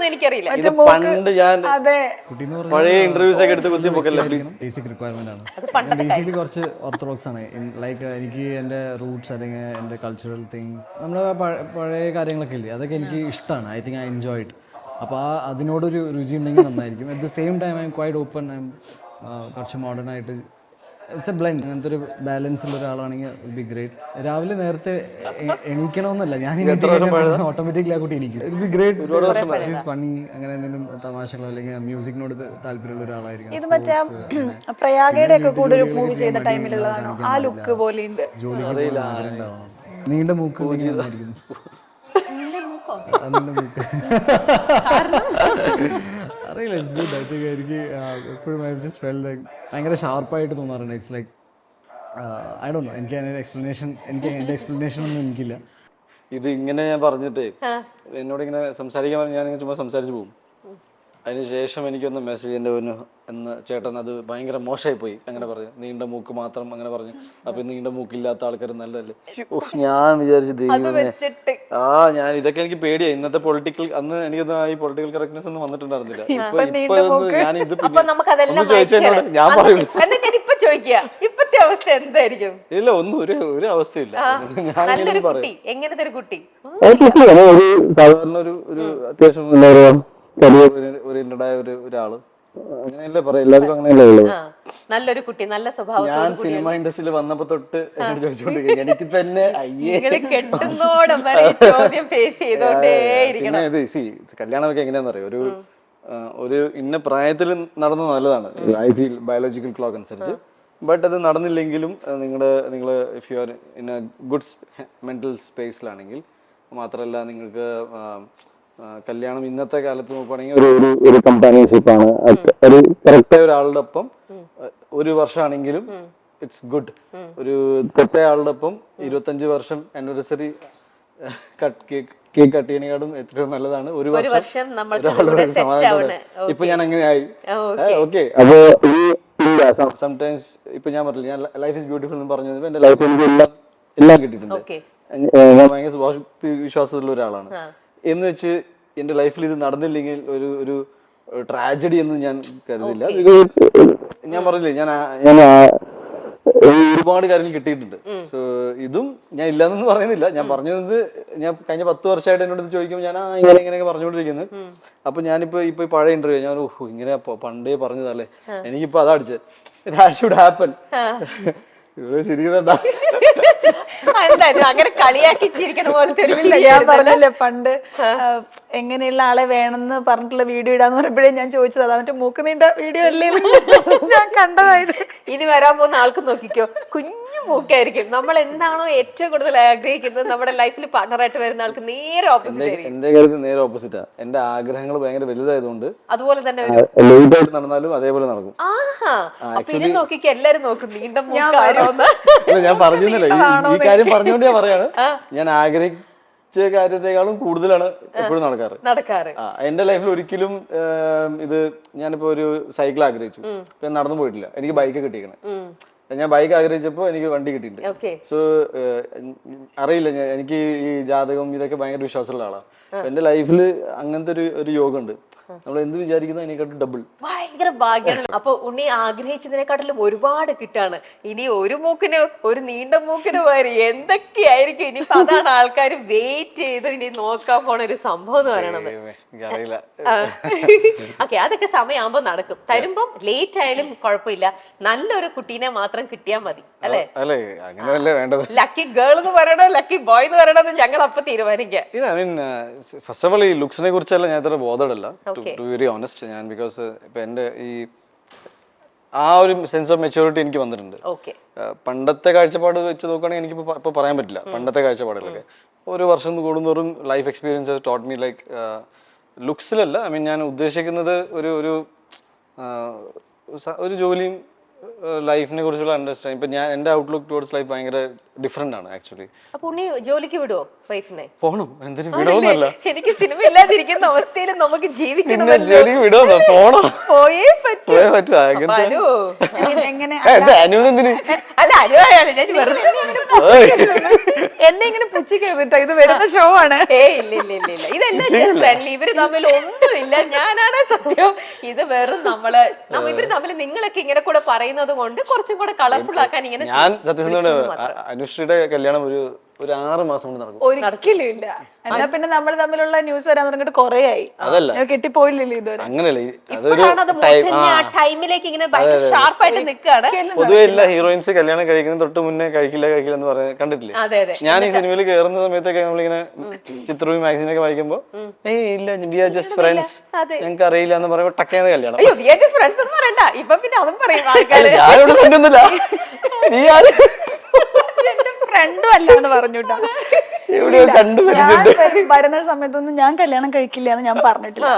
എനിക്കറിയില്ല. പണ്ട് ഞാൻ പഴയ ഇന്റർവ്യൂസ് ഒക്കെ എടുത്ത് കുത്തിപ്പൊക്കല്ലേ പ്ലീസ്. ബേസിക് റിക്വയർമെന്റ് ആണ്. ബേസിക്കലി കുറച്ച് ഓർത്തഡോക്സ് ആണ്. ലൈക്ക് എനിക്ക് എൻ്റെ റൂട്ട്സ് അല്ലെങ്കിൽ എൻ്റെ കൾച്ചറൽ തിങ്സ്, നമ്മുടെ പഴയ കാര്യങ്ങളൊക്കെ ഇല്ലേ, അതൊക്കെ എനിക്ക് ഇഷ്ടമാണ്. I think I enjoy it. അപ്പോൾ അതിനോടൊരു രുചി ഉണ്ടെങ്കിൽ നന്നായിരിക്കും. At the same time I M quite open. I M കുറച്ച് മോഡേൺ ആയിട്ട് ഇറ്റ്സ് എ ബ്ലെൻഡ്. അങ്ങനത്തെ ഒരു ബാലൻസ് ഉള്ള ഒരാളാണെങ്കിൽ ബി ഗ്രേറ്റ്. രാവിലെ നേരത്തെ എണീക്കണമെന്നല്ല, ഞാൻ ഓട്ടോമാറ്റിക്കലി ആ കുട്ടി എണീക്കും. It be great. ഫണ്ണി, അങ്ങനെ എന്തെങ്കിലും തമാശകളോ അല്ലെങ്കിൽ മ്യൂസിക്കിനോട് താല്പര്യമുള്ള ഒരാളായിരിക്കും. ഇത് മറ്റേ പ്രയാഗയുടെ ഒക്കെ കൂടെ ഒരു മൂവി ചെയ്ത ടൈമിലുള്ളതാണോ? ആ ലുക്ക് പോലെ ഉണ്ട്. ജോലി ആഗ്രഹം ഉണ്ടാവണം. നീണ്ട മൂക്ക് അറിയില്ല. It's good. ഐ തിങ്ക് എനിക്ക് എപ്പോഴും ഐ ജസ്റ്റ് ഫെൽ ലൈക്ക് ഭയങ്കര ഷാർപ്പായിട്ട് തോന്നാറുണ്ട്. It's like I don't know, എനിക്ക് അതിൻ്റെ എക്സ്പ്ലനേഷൻ ഒന്നും എനിക്കില്ല. ഇത് ഇങ്ങനെ ഞാൻ പറഞ്ഞിട്ട് എന്നോട് ഇങ്ങനെ സംസാരിക്കാൻ പറഞ്ഞാൽ ഞാൻ ചുമ്മാ സംസാരിച്ച് പോകും. അതിനുശേഷം എനിക്കൊന്ന് മെസ്സേജ് എൻ്റെ എന്ന് ചേട്ടൻ അത് ഭയങ്കര മോശമായി പോയി, അങ്ങനെ പറഞ്ഞു, നീണ്ട മൂക്ക് മാത്രം അങ്ങനെ പറഞ്ഞു. അപ്പൊ നീണ്ട മൂക്കില്ലാത്ത ആൾക്കാർ നല്ലതല്ലേ? ഞാൻ വിചാരിച്ചു ദൈവമേ, ഞാൻ ഇതൊക്കെ എനിക്ക് പേടിയായി. ഇന്നത്തെ പൊളിറ്റിക്കൽ, അന്ന് എനിക്കൊന്നും ഈ പൊളിറ്റിക്കൽ കറക്റ്റ്നെസ് ഒന്നും വന്നിട്ടുണ്ടായിരുന്നില്ല. ഞാൻ ഇത് ചോദിച്ചതിനോട് ഞാൻ പറയുള്ളൂ. ഇപ്പത്തെ അവസ്ഥ എന്തായിരിക്കും? ഇല്ല, ഒന്നും ഒരു അവസ്ഥയില്ല. എങ്ങനത്തെ ഒരു കുട്ടി? സാധാരണ ഒരു അത്യാവശ്യം എന്താ പറയാ ഓറിയന്റഡ് ആയ ഒരാള്, അങ്ങനെയല്ലേ പറയാ, എല്ലാവർക്കും അങ്ങനെയല്ലേ ഉള്ളത്. നല്ലൊരു കുട്ടി, നല്ല സ്വഭാവം. ഞാൻ സിനിമ ഇൻഡസ്ട്രിയിൽ വന്നപ്പോ തൊട്ട് എന്നോട് ചോദിച്ചോണ്ടിരിക്കും, എനിക്ക് തന്നെ കല്യാണമൊക്കെ എങ്ങനെയാന്ന് അറിയോ, ഒരു ഇന്ന പ്രായത്തിൽ നടന്നത് നല്ലതാണ്. ഐ ഫീൽ ബയോളജിക്കൽ ക്ലോക്ക് അനുസരിച്ച്. ബട്ട് അത് നടന്നില്ലെങ്കിലും നിങ്ങൾ if you are in a good mental സ്പേസിലാണെങ്കിൽ, മാത്രമല്ല നിങ്ങൾക്ക് കല്യാണം ഇന്നത്തെ കാലത്ത് നോക്കുകയാണെങ്കിൽ ഒരു കമ്പാനിയൻഷിപ്പാണ്. ഒരു കറക്റ്റായ ഒരാളുടെ ഒപ്പം ഒരു വർഷമാണെങ്കിലും ഇറ്റ്സ് ഗുഡ്. ഒരു തെറ്റായ ആളുടെ ഒപ്പം 25 വർഷം ആനിവേഴ്സറി കേക്ക് കട്ട് ചെയ്യണേക്കാളും എത്രയോ നല്ലതാണ് ഒരു വർഷം ഒരാളുടെ സമാധാനം. ഇപ്പൊ ഞാൻ അങ്ങനെയായി. ഓക്കെ, അപ്പൊ സംടൈംസ് ഇപ്പൊ ഞാൻ പറഞ്ഞില്ല, ഞാൻ ലൈഫ് ഇസ് ബ്യൂട്ടിഫുൾ എന്ന് പറഞ്ഞത് എന്റെ ലൈഫിൽ എനിക്ക് എല്ലാം കിട്ടിയിട്ടുണ്ട്. ഞാൻ ഭയങ്കര വിശ്വാസമുള്ള ഒരാളാണ്. എന്ന് വെച്ച് എന്റെ ലൈഫിൽ ഇത് നടന്നില്ലെങ്കിൽ ഒരു ട്രാജഡി എന്ന് ഞാൻ കരുതില്ല. ഞാൻ പറഞ്ഞില്ലേ, ഞാൻ ഒരുപാട് കാര്യങ്ങൾ കിട്ടിയിട്ടുണ്ട്. സോ ഇതും ഞാൻ ഇല്ലാന്നൊന്നും പറയുന്നില്ല. ഞാൻ പറഞ്ഞത്, ഞാൻ കഴിഞ്ഞ 10 വർഷമായിട്ട് എന്നോട് ചോദിക്കുമ്പോൾ ഞാൻ ഇങ്ങനെയൊക്കെ പറഞ്ഞുകൊണ്ടിരിക്കുന്നത്. അപ്പൊ ഞാനിപ്പോ പഴയ ഇന്റർവ്യൂ ഞാൻ ഇങ്ങനെ പണ്ടേ പറഞ്ഞതല്ലേ, എനിക്കിപ്പോ അതാ അടിച്ചത്. That should happen. ഇവിടെ ശരിക്കുന്നുണ്ടാ അങ്ങനെ കളിയാക്കി ചിരിക്കണ പോലത്തെ. ഞാൻ പറഞ്ഞല്ലേ പണ്ട് എങ്ങനെയുള്ള ആളെ വേണമെന്ന് പറഞ്ഞിട്ടുള്ള വീഡിയോ ഇടാന്ന് പറയുമ്പോഴേ ഞാൻ ചോദിച്ചത് അതാ മറ്റേ മൂക്ക് നീണ്ട വീഡിയോ അല്ലേ ഞാൻ കണ്ടതായത്. ഇനി വരാൻ പോകുന്ന ആൾക്ക് നോക്കിക്കോ, കുഞ്ഞു മൂക്കായിരിക്കും. നമ്മൾ എന്താണോ ഏറ്റവും കൂടുതൽ ആഗ്രഹിക്കുന്നത് നമ്മുടെ ലൈഫിൽ പാർട്ണറായിട്ട് വരുന്ന ആൾക്ക് നേരെ ഓപ്പോസിറ്റ് ആയിരിക്കും. എന്റെ കാര്യത്തിൽ നേരെ ഓപ്പോസിറ്റാ. എന്റെ ആഗ്രഹങ്ങൾ ഭയങ്കര വലുതായതുകൊണ്ട് അതുപോലെ തന്നെ നടന്നാലും അതേപോലെ നടക്കും. നോക്കിക്കോ, എല്ലാരും നോക്കും നീണ്ട മൂക്കാരോ. ഞാൻ പറഞ്ഞില്ല, ഈ കാര്യം പറഞ്ഞുകൊണ്ട് ഞാൻ പറയാണ്, ഞാൻ ആഗ്രഹിച്ച കാര്യത്തെക്കാളും കൂടുതലാണ് എപ്പോഴും നടക്കാറ്. എന്റെ ലൈഫിൽ ഒരിക്കലും ഇത്, ഞാനിപ്പോ ഒരു സൈക്കിൾ ആഗ്രഹിച്ചു, ഞാൻ നടന്നു പോയിട്ടില്ല. എനിക്ക് ബൈക്ക് കിട്ടിയേക്കണേ. ഞാൻ ബൈക്ക് ആഗ്രഹിച്ചപ്പോ എനിക്ക് വണ്ടി കിട്ടിയിട്ടുണ്ട്. സോ അറിയില്ല, എനിക്ക് ഈ ജാതകം ഇതൊക്കെ ഭയങ്കര വിശ്വാസമുള്ള ആളാണ്. എന്റെ ലൈഫിൽ അങ്ങനത്തെ ഒരു യോഗം ഉണ്ട്. നമ്മൾ എന്ത് വിചാരിക്കുന്ന അതിനെക്കാട്ടും ഡബിൾ. ഭയങ്കര ഭാഗ്യമാണ്. അപ്പൊ ഉണ്ണി ആഗ്രഹിച്ചതിനെക്കാട്ടിലും ഒരുപാട് കിട്ടാണ്. ഇനി ഒരു മൂക്കിന് ഒരു നീണ്ട മൂക്കിന് വരെ എന്തൊക്കെയായിരിക്കും ഇനിയിപ്പോ അതാണ് ആൾക്കാർ വെയിറ്റ് ചെയ്ത് ഇനി നോക്കാൻ പോണ ഒരു സംഭവം എന്ന് പറയണത്. എനിക്കറിയില്ല. ഓക്കെ, അതൊക്കെ സമയമാകുമ്പോ നടക്കും. തരുമ്പം ലേറ്റ് ആയാലും കുഴപ്പമില്ല, നല്ലൊരു കുട്ടീനെ മാത്രം കിട്ടിയാൽ മതി അല്ലെ? അല്ലേ, അങ്ങനെയല്ലേ വേണ്ടത്. ലക്കി ഗേൾ എന്ന് പറയണോ ലക്കി ബോയ് എന്ന് പറയണോ ഞങ്ങൾ അപ്പൊ തീരുമാനിക്കാം. I mean first of all ഈ ലുക്സിനെ കുറിച്ചല്ല ഞാൻ ഇത്ര ബോധമല്ല, ടു വെരി ഓണസ്റ്റ്. ഞാൻ ബിക്കോസ് ഇപ്പൊ എൻ്റെ ഈ ആ ഒരു സെൻസ് ഓഫ് മെച്യൂരിറ്റി എനിക്ക് വന്നിട്ടുണ്ട്. പണ്ടത്തെ കാഴ്ചപ്പാട് വെച്ച് നോക്കുകയാണെങ്കിൽ എനിക്ക് ഇപ്പൊ പറയാൻ പറ്റില്ല. പണ്ടത്തെ കാഴ്ചപ്പാടുകളൊക്കെ ഒരു വർഷം കൂടുന്നോറും life experience taught me like ലുക്സിലല്ല. ഐ മീൻ ഞാൻ ഉദ്ദേശിക്കുന്നത് ഒരു ജോലിയും ലൈഫിനെ കുറിച്ചുള്ള അണ്ടർസ്റ്റാൻഡിങ്. ഇപ്പൊ ഞാൻ എൻ്റെ ഔട്ട്ലുക്ക് ടുവേർഡ്സ് ലൈഫ് ഭയങ്കര ഡിഫറെന്റ് ആണ് ആക്ച്വലി. അപ്പൊ ഉണ്ണി ജോലിക്ക് വിടുവോ വൈഫിനെ? പോണം, എന്തിനു വിടുവോന്നല്ല, എനിക്ക് സിനിമ ഇല്ലാതിരിക്കുന്ന അവസ്ഥയിൽ നമുക്ക് ജീവിക്കണം. ജോലിക്ക് വിടുവോ? പോണോ, പോയേ പറ്റൂ. എങ്ങനെ അല്ല അനുവായാലും ഞാൻ വെറുതെ എന്നെ ഇങ്ങനെ പുച്ഛിക്കരുത്, ഇത് വരുന്ന ഷോ ആണ്. ഇല്ല ഇതെല്ലാം ജസ്റ്റ് ഫ്രണ്ട്ലി. ഇവര് തമ്മിൽ ഒന്നുമില്ല, ഞാനാണ് സത്യം. ഇത് വെറും ഇവര് തമ്മിൽ നിങ്ങളൊക്കെ ഇങ്ങനെ കൂടെ പറയുന്നത് കൊണ്ട് കുറച്ചും കൂടെ കളർഫുൾ ആക്കാൻ ഇങ്ങനെ. ഞാൻ സത്യസന്ധമാണ്, അനുശ്രീയുടെ കല്യാണം ഒരു 6 മാസം കൊണ്ട് നടക്കും. ഒരിക്കലും ഇല്ല. എന്നാ പിന്നെ നമ്മൾ തമ്മിലുള്ള ന്യൂസ് വരാൻ തുടങ്ങിയിട്ട് കൊറേ ആയി. അതല്ല, കെട്ടിപ്പോയില്ലല്ലോ ഇതുവരെ. അങ്ങനെയല്ല, ടൈമിലേക്ക് ഇങ്ങനെ ഷാർപ്പായിട്ട് നിൽക്കുകയാണ്. പൊതുവെ എല്ലാ ഹീറോയിൻസ് കല്യാണം കഴിക്കുന്ന തൊട്ട് മുന്നേ കഴിക്കില്ല എന്ന് പറയുന്നത് കണ്ടിട്ടില്ലേ? ഞാൻ ഈ സിനിമയിൽ കയറുന്ന സമയത്തൊക്കെ നമ്മളിങ്ങനെ ചിത്രവും മാഗസീനൊക്കെ വായിക്കുമ്പോ ഇല്ല വി ആർ ജസ്റ്റ് ഫ്രണ്ട്സ്, ഞങ്ങൾക്ക് അറിയില്ല എന്ന് പറയുമ്പോ ടക്കേന്ന് കല്യാണം. ഞാനിവിടെ കണ്ടൊന്നുമില്ല, നീ ആര് ഫ്രണ്ടും അല്ല എന്ന് പറഞ്ഞിട്ടാ. കണ്ടു വരുന്ന സമയത്തൊന്നും ഞാൻ കല്യാണം കഴിക്കില്ല എന്ന് ഞാൻ പറഞ്ഞിട്ടില്ല.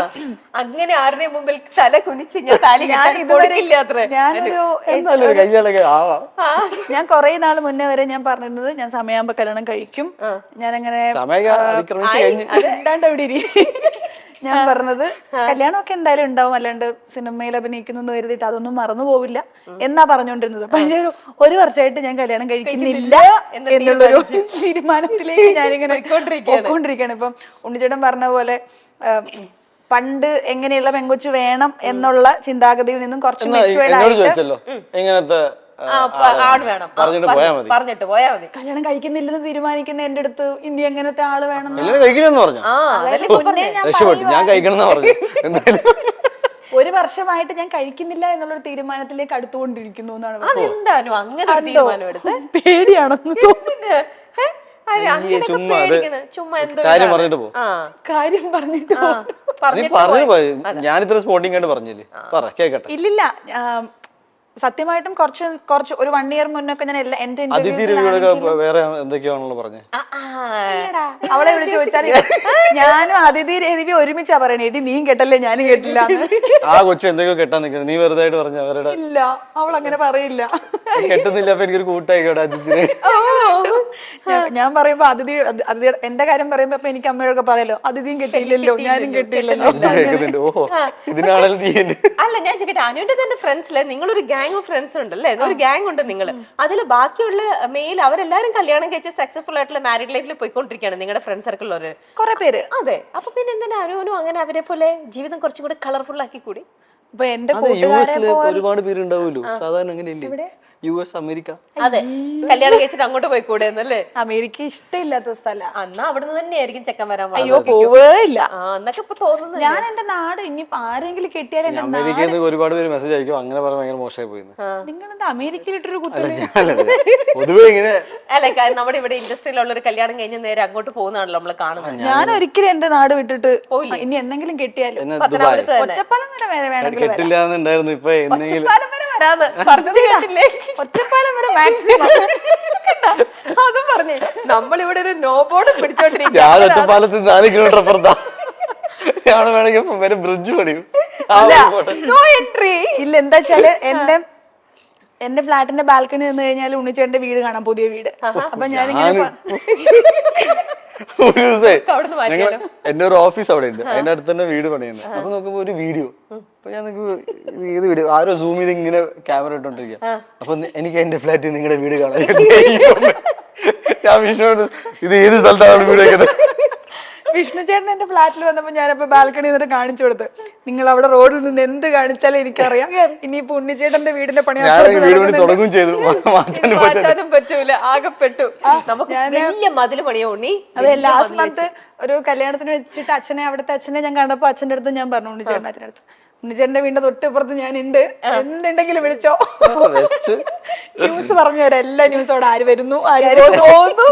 അങ്ങനെ ആരുടെ മുമ്പിൽ തല കുനിച്ച് ഞാൻ താലി ഞാൻ കൊറേ നാൾ മുന്നേ വരെ ഞാൻ പറഞ്ഞിരുന്നത് ഞാൻ സമയമാകുമ്പോ കല്യാണം കഴിക്കും. ഞാൻ അങ്ങനെ അവിടെ ഇരി. ഞാൻ പറഞ്ഞത് കല്യാണമൊക്കെ എന്തായാലും ഉണ്ടാവും, അല്ലാണ്ട് സിനിമയിൽ അഭിനയിക്കുന്നു കരുതിയിട്ട് അതൊന്നും മറന്നു പോവില്ല എന്നാ പറഞ്ഞുകൊണ്ടിരുന്നത്. പക്ഷേ 1 വർഷമായിട്ട് ഞാൻ കല്യാണം കഴിക്കുന്നില്ല എന്നുള്ളൊരു തീരുമാനത്തിലേക്ക് ഞാനിങ്ങനെ പോയിക്കൊണ്ടിരിക്കുകയാണ്. ഇപ്പം ഉണ്ണിച്ചേട്ടൻ പറഞ്ഞ പോലെ പണ്ട് എങ്ങനെയുള്ള പെങ്കൊച്ചു വേണം എന്നുള്ള ചിന്താഗതിയിൽ നിന്നും കുറച്ച് എങ്ങനത്തെ ആള് വേണം പറഞ്ഞിട്ട് പോയാ മതി. കല്യാണം കഴിക്കുന്നില്ലെന്ന് തീരുമാനിക്കുന്ന എന്റെ അടുത്ത് ഇനി എങ്ങനത്തെ ആള് വേണം ഒരു വർഷമായിട്ട് ഞാൻ കഴിക്കുന്നില്ല എന്നുള്ളൊരു തീരുമാനത്തിലേക്ക് അടുത്തുകൊണ്ടിരിക്കുന്നു എന്നാണ്. അതെന്താണോ അങ്ങനെ ഒരു തീരുമാനം എടുത്ത്? പേടിയാണെന്ന് തോന്നുന്നു. കാര്യം പറഞ്ഞിട്ട് പോ. കാര്യം പറഞ്ഞിട്ട് ഞാനിത്ര സ്പോർട്ടിംഗ് ആയിട്ട് പറഞ്ഞില്ലേ, പറ കേക്കട്ടെ. ഇല്ലില്ല, സത്യമായിട്ടും കുറച്ച് ഒരു 1 ഇയർ മുന്നൊക്കെ ഞാൻ എന്റെ വേറെ എന്തൊക്കെയാണല്ലോ പറഞ്ഞേ. അവളെ വിളിച്ച് ചോദിച്ചാൽ ഞാനും അതിഥി രേവി ഒരുമിച്ചാ പറയണേ, എടി നീ കേട്ടല്ലേ ഞാനും കേട്ടില്ല. ആ കൊച്ചു എന്തൊക്കെയോ കെട്ടാൻ നിൽക്കുന്നത്, നീ വെറുതെ ആയിട്ട് പറഞ്ഞ അവരുടെ ഇല്ല, അവൾ അങ്ങനെ പറയില്ല. കെട്ടുന്നില്ല, അപ്പൊ എനിക്കൊരു കൂട്ടായിക്കോട്ടെ അതിഥിനെ. ഞാൻ പറയുമ്പോ അതിഥി എന്റെ കാര്യം പറയുമ്പോ അപ്പൊ എനിക്ക് അമ്മയോടൊക്കെ പറയാലോ, അതിഥിയും കെട്ടിയില്ലല്ലോ ഞാനും കെട്ടിയില്ലല്ലോ. അല്ല ഞാൻ ചോദിക്കട്ടെ, അനുവിന്റെ തന്നെ ഫ്രണ്ട്സിലെ നിങ്ങളൊരു ഗ്യാങ് ഓഫ് ഫ്രണ്ട്സ് ഉണ്ടല്ലേ, ഒരു ഗ്യാങ് ഉണ്ട് നിങ്ങള്. അതിൽ ബാക്കിയുള്ള മെയിൽ അവരെല്ലാരും കല്യാണം കഴിച്ച് സക്സസ്ഫുൾ ആയിട്ടുള്ള മാരീഡ് ലൈഫിൽ പോയിക്കൊണ്ടിരിക്കുകയാണ് നിങ്ങളുടെ ഫ്രണ്ട് സർക്കിളിൽ കുറെ പേര്. അതെ, അപ്പൊ പിന്നെ എന്തിനാ അനുവിനും അങ്ങനെ അവരെ പോലെ ജീവിതം കുറച്ചും കൂടി കളർഫുൾ ആക്കി കൂടി? ഇപ്പൊ എന്റെ ഒരുപാട് പേരുണ്ടാവുമല്ലോ സാധാരണ, അങ്ങനെയല്ലേ? US, America. അതെ, കല്യാണം കഴിച്ചിട്ട് അങ്ങോട്ട് പോയിക്കൂടെ എന്നല്ലേ? അമേരിക്ക ഇഷ്ടമില്ലാത്ത സ്ഥലം. അന്നാ അവിടുന്ന് തന്നെയായിരിക്കും ചെക്കൻ വരാൻ. അയ്യോ പോവേയില്ല എന്നൊക്കെ ഇപ്പൊ തോന്നുന്നു. ഞാൻ എന്റെ നാട് ഇനി ആരെങ്കിലും കെട്ടിയാലും അമേരിക്കയിൽ നിന്ന് ഒരുപാട് പേര് മെസ്സേജ് അയക്കും, അങ്ങനെ പറയാൻ ഭയങ്കര മോശമായി പോയി. നിങ്ങളെന്താ അമേരിക്കയിലിട്ടൊരു കുത്തല്? പൊതുവെ ഇങ്ങനെ അല്ലെ, നമ്മുടെ ഇവിടെ ഇൻഡസ്ട്രിയിലുള്ള ഒരു കല്യാണം കഴിഞ്ഞ് നേരെ അങ്ങോട്ട് പോകുന്നതാണല്ലോ നമ്മള് കാണുന്നത്. ഞാൻ ഒരിക്കലും എന്റെ നാട് വിട്ടിട്ട് ഇനി എന്തെങ്കിലും കെട്ടിയാലും ഒറ്റപ്പാലം വരെ വേണമെങ്കിൽ കിട്ടില്ലാന്നുണ്ടായിരുന്നു. ഇപ്പൊ ഒറ്റപ്പാലം വരെ മാക്സിമം അതും പറഞ്ഞേ. നമ്മളിവിടെ ഒരു നോ ബോർഡ് പിടിച്ചോണ്ടിരിക്കും. ഞാൻ ഒറ്റപ്പാലത്ത് 4 കിലോമീറ്റർ അപ്പുറത്താ. ഞാൻ വേണമെങ്കിൽ ബ്രിഡ്ജ് പണിയും. നോ എൻട്രി ഇല്ല. എന്താ വെച്ചാല് എന്റെ ഫ്ലാറ്റിന്റെ ബാൽക്കണി നിന്ന് കഴിഞ്ഞാൽ ഉണ്ണിച്ചേട്ടന്റെ വീട് കാണാം, പുതിയ വീട്. അപ്പൊ ഞാനിങ്ങനെ ഒരു ദിവസേ എന്റെ ഒരു ഓഫീസ് അവിടെ ഉണ്ട്, അതിന്റെ അടുത്ത് തന്നെ വീട് പണിയുന്നത്. അപ്പൊ നോക്കുമ്പോ ഒരു വീഡിയോ, അപ്പൊ ഞാൻ ഏത് വീഡിയോ ആരോ സൂം ചെയ്ത് ഇങ്ങനെ ക്യാമറ ഇട്ടോണ്ടിരിക്കുക. അപ്പൊ എനിക്ക് എന്റെ ഫ്ലാറ്റിൽ നിങ്ങളുടെ വീട് കാണാൻ. ഞാൻ വിഷ്ണുവോട് ഇത് ഏത് സ്ഥലത്താണ് വീട് വെക്കുന്നത്? വിഷ്ണു ചേട്ടൻ എന്റെ ഫ്ലാറ്റിൽ വന്നപ്പോ ഞാനപ്പോ ബാൽക്കണി നിന്നിട്ട് കാണിച്ചു കൊടുത്ത്, നിങ്ങൾ അവിടെ റോഡിൽ നിന്ന് എന്ത് കാണിച്ചാലും എനിക്കറിയാം, ഇനിയിപ്പോ ഉണ്ണിച്ചേട്ടന്റെ വീടിന്റെ പണി വീട് പണി തുടങ്ങും ചെയ്തു. മാറ്റാനും പറ്റൂല, ആകെപ്പെട്ടു. നമുക്ക് വലിയ മതിൽ പണിയോ ഉണ്ണി. അതെ, ലാസ്റ്റ് മന്ത് ഒരു കല്യാണത്തിന് വെച്ചിട്ട് അവിടുത്തെ അച്ഛനെ ഞാൻ കണ്ടപ്പോ അച്ഛൻ്റെ അടുത്ത് ഞാൻ പറഞ്ഞു, ഉണ്ണിച്ചേട്ടൻ അച്ഛൻ്റെ അടുത്ത്, ഉണ്ണിച്ചേട്ടന്റെ വീടിന്റെ തൊട്ടിപ്പുറത്ത് ഞാൻ ഉണ്ട്, എന്തുണ്ടെങ്കിലും വിളിച്ചോ. ന്യൂസ് പറഞ്ഞു തരാം, എല്ലാ ന്യൂസോടെ ആര് വരുന്നു ആര് പോകുന്നു.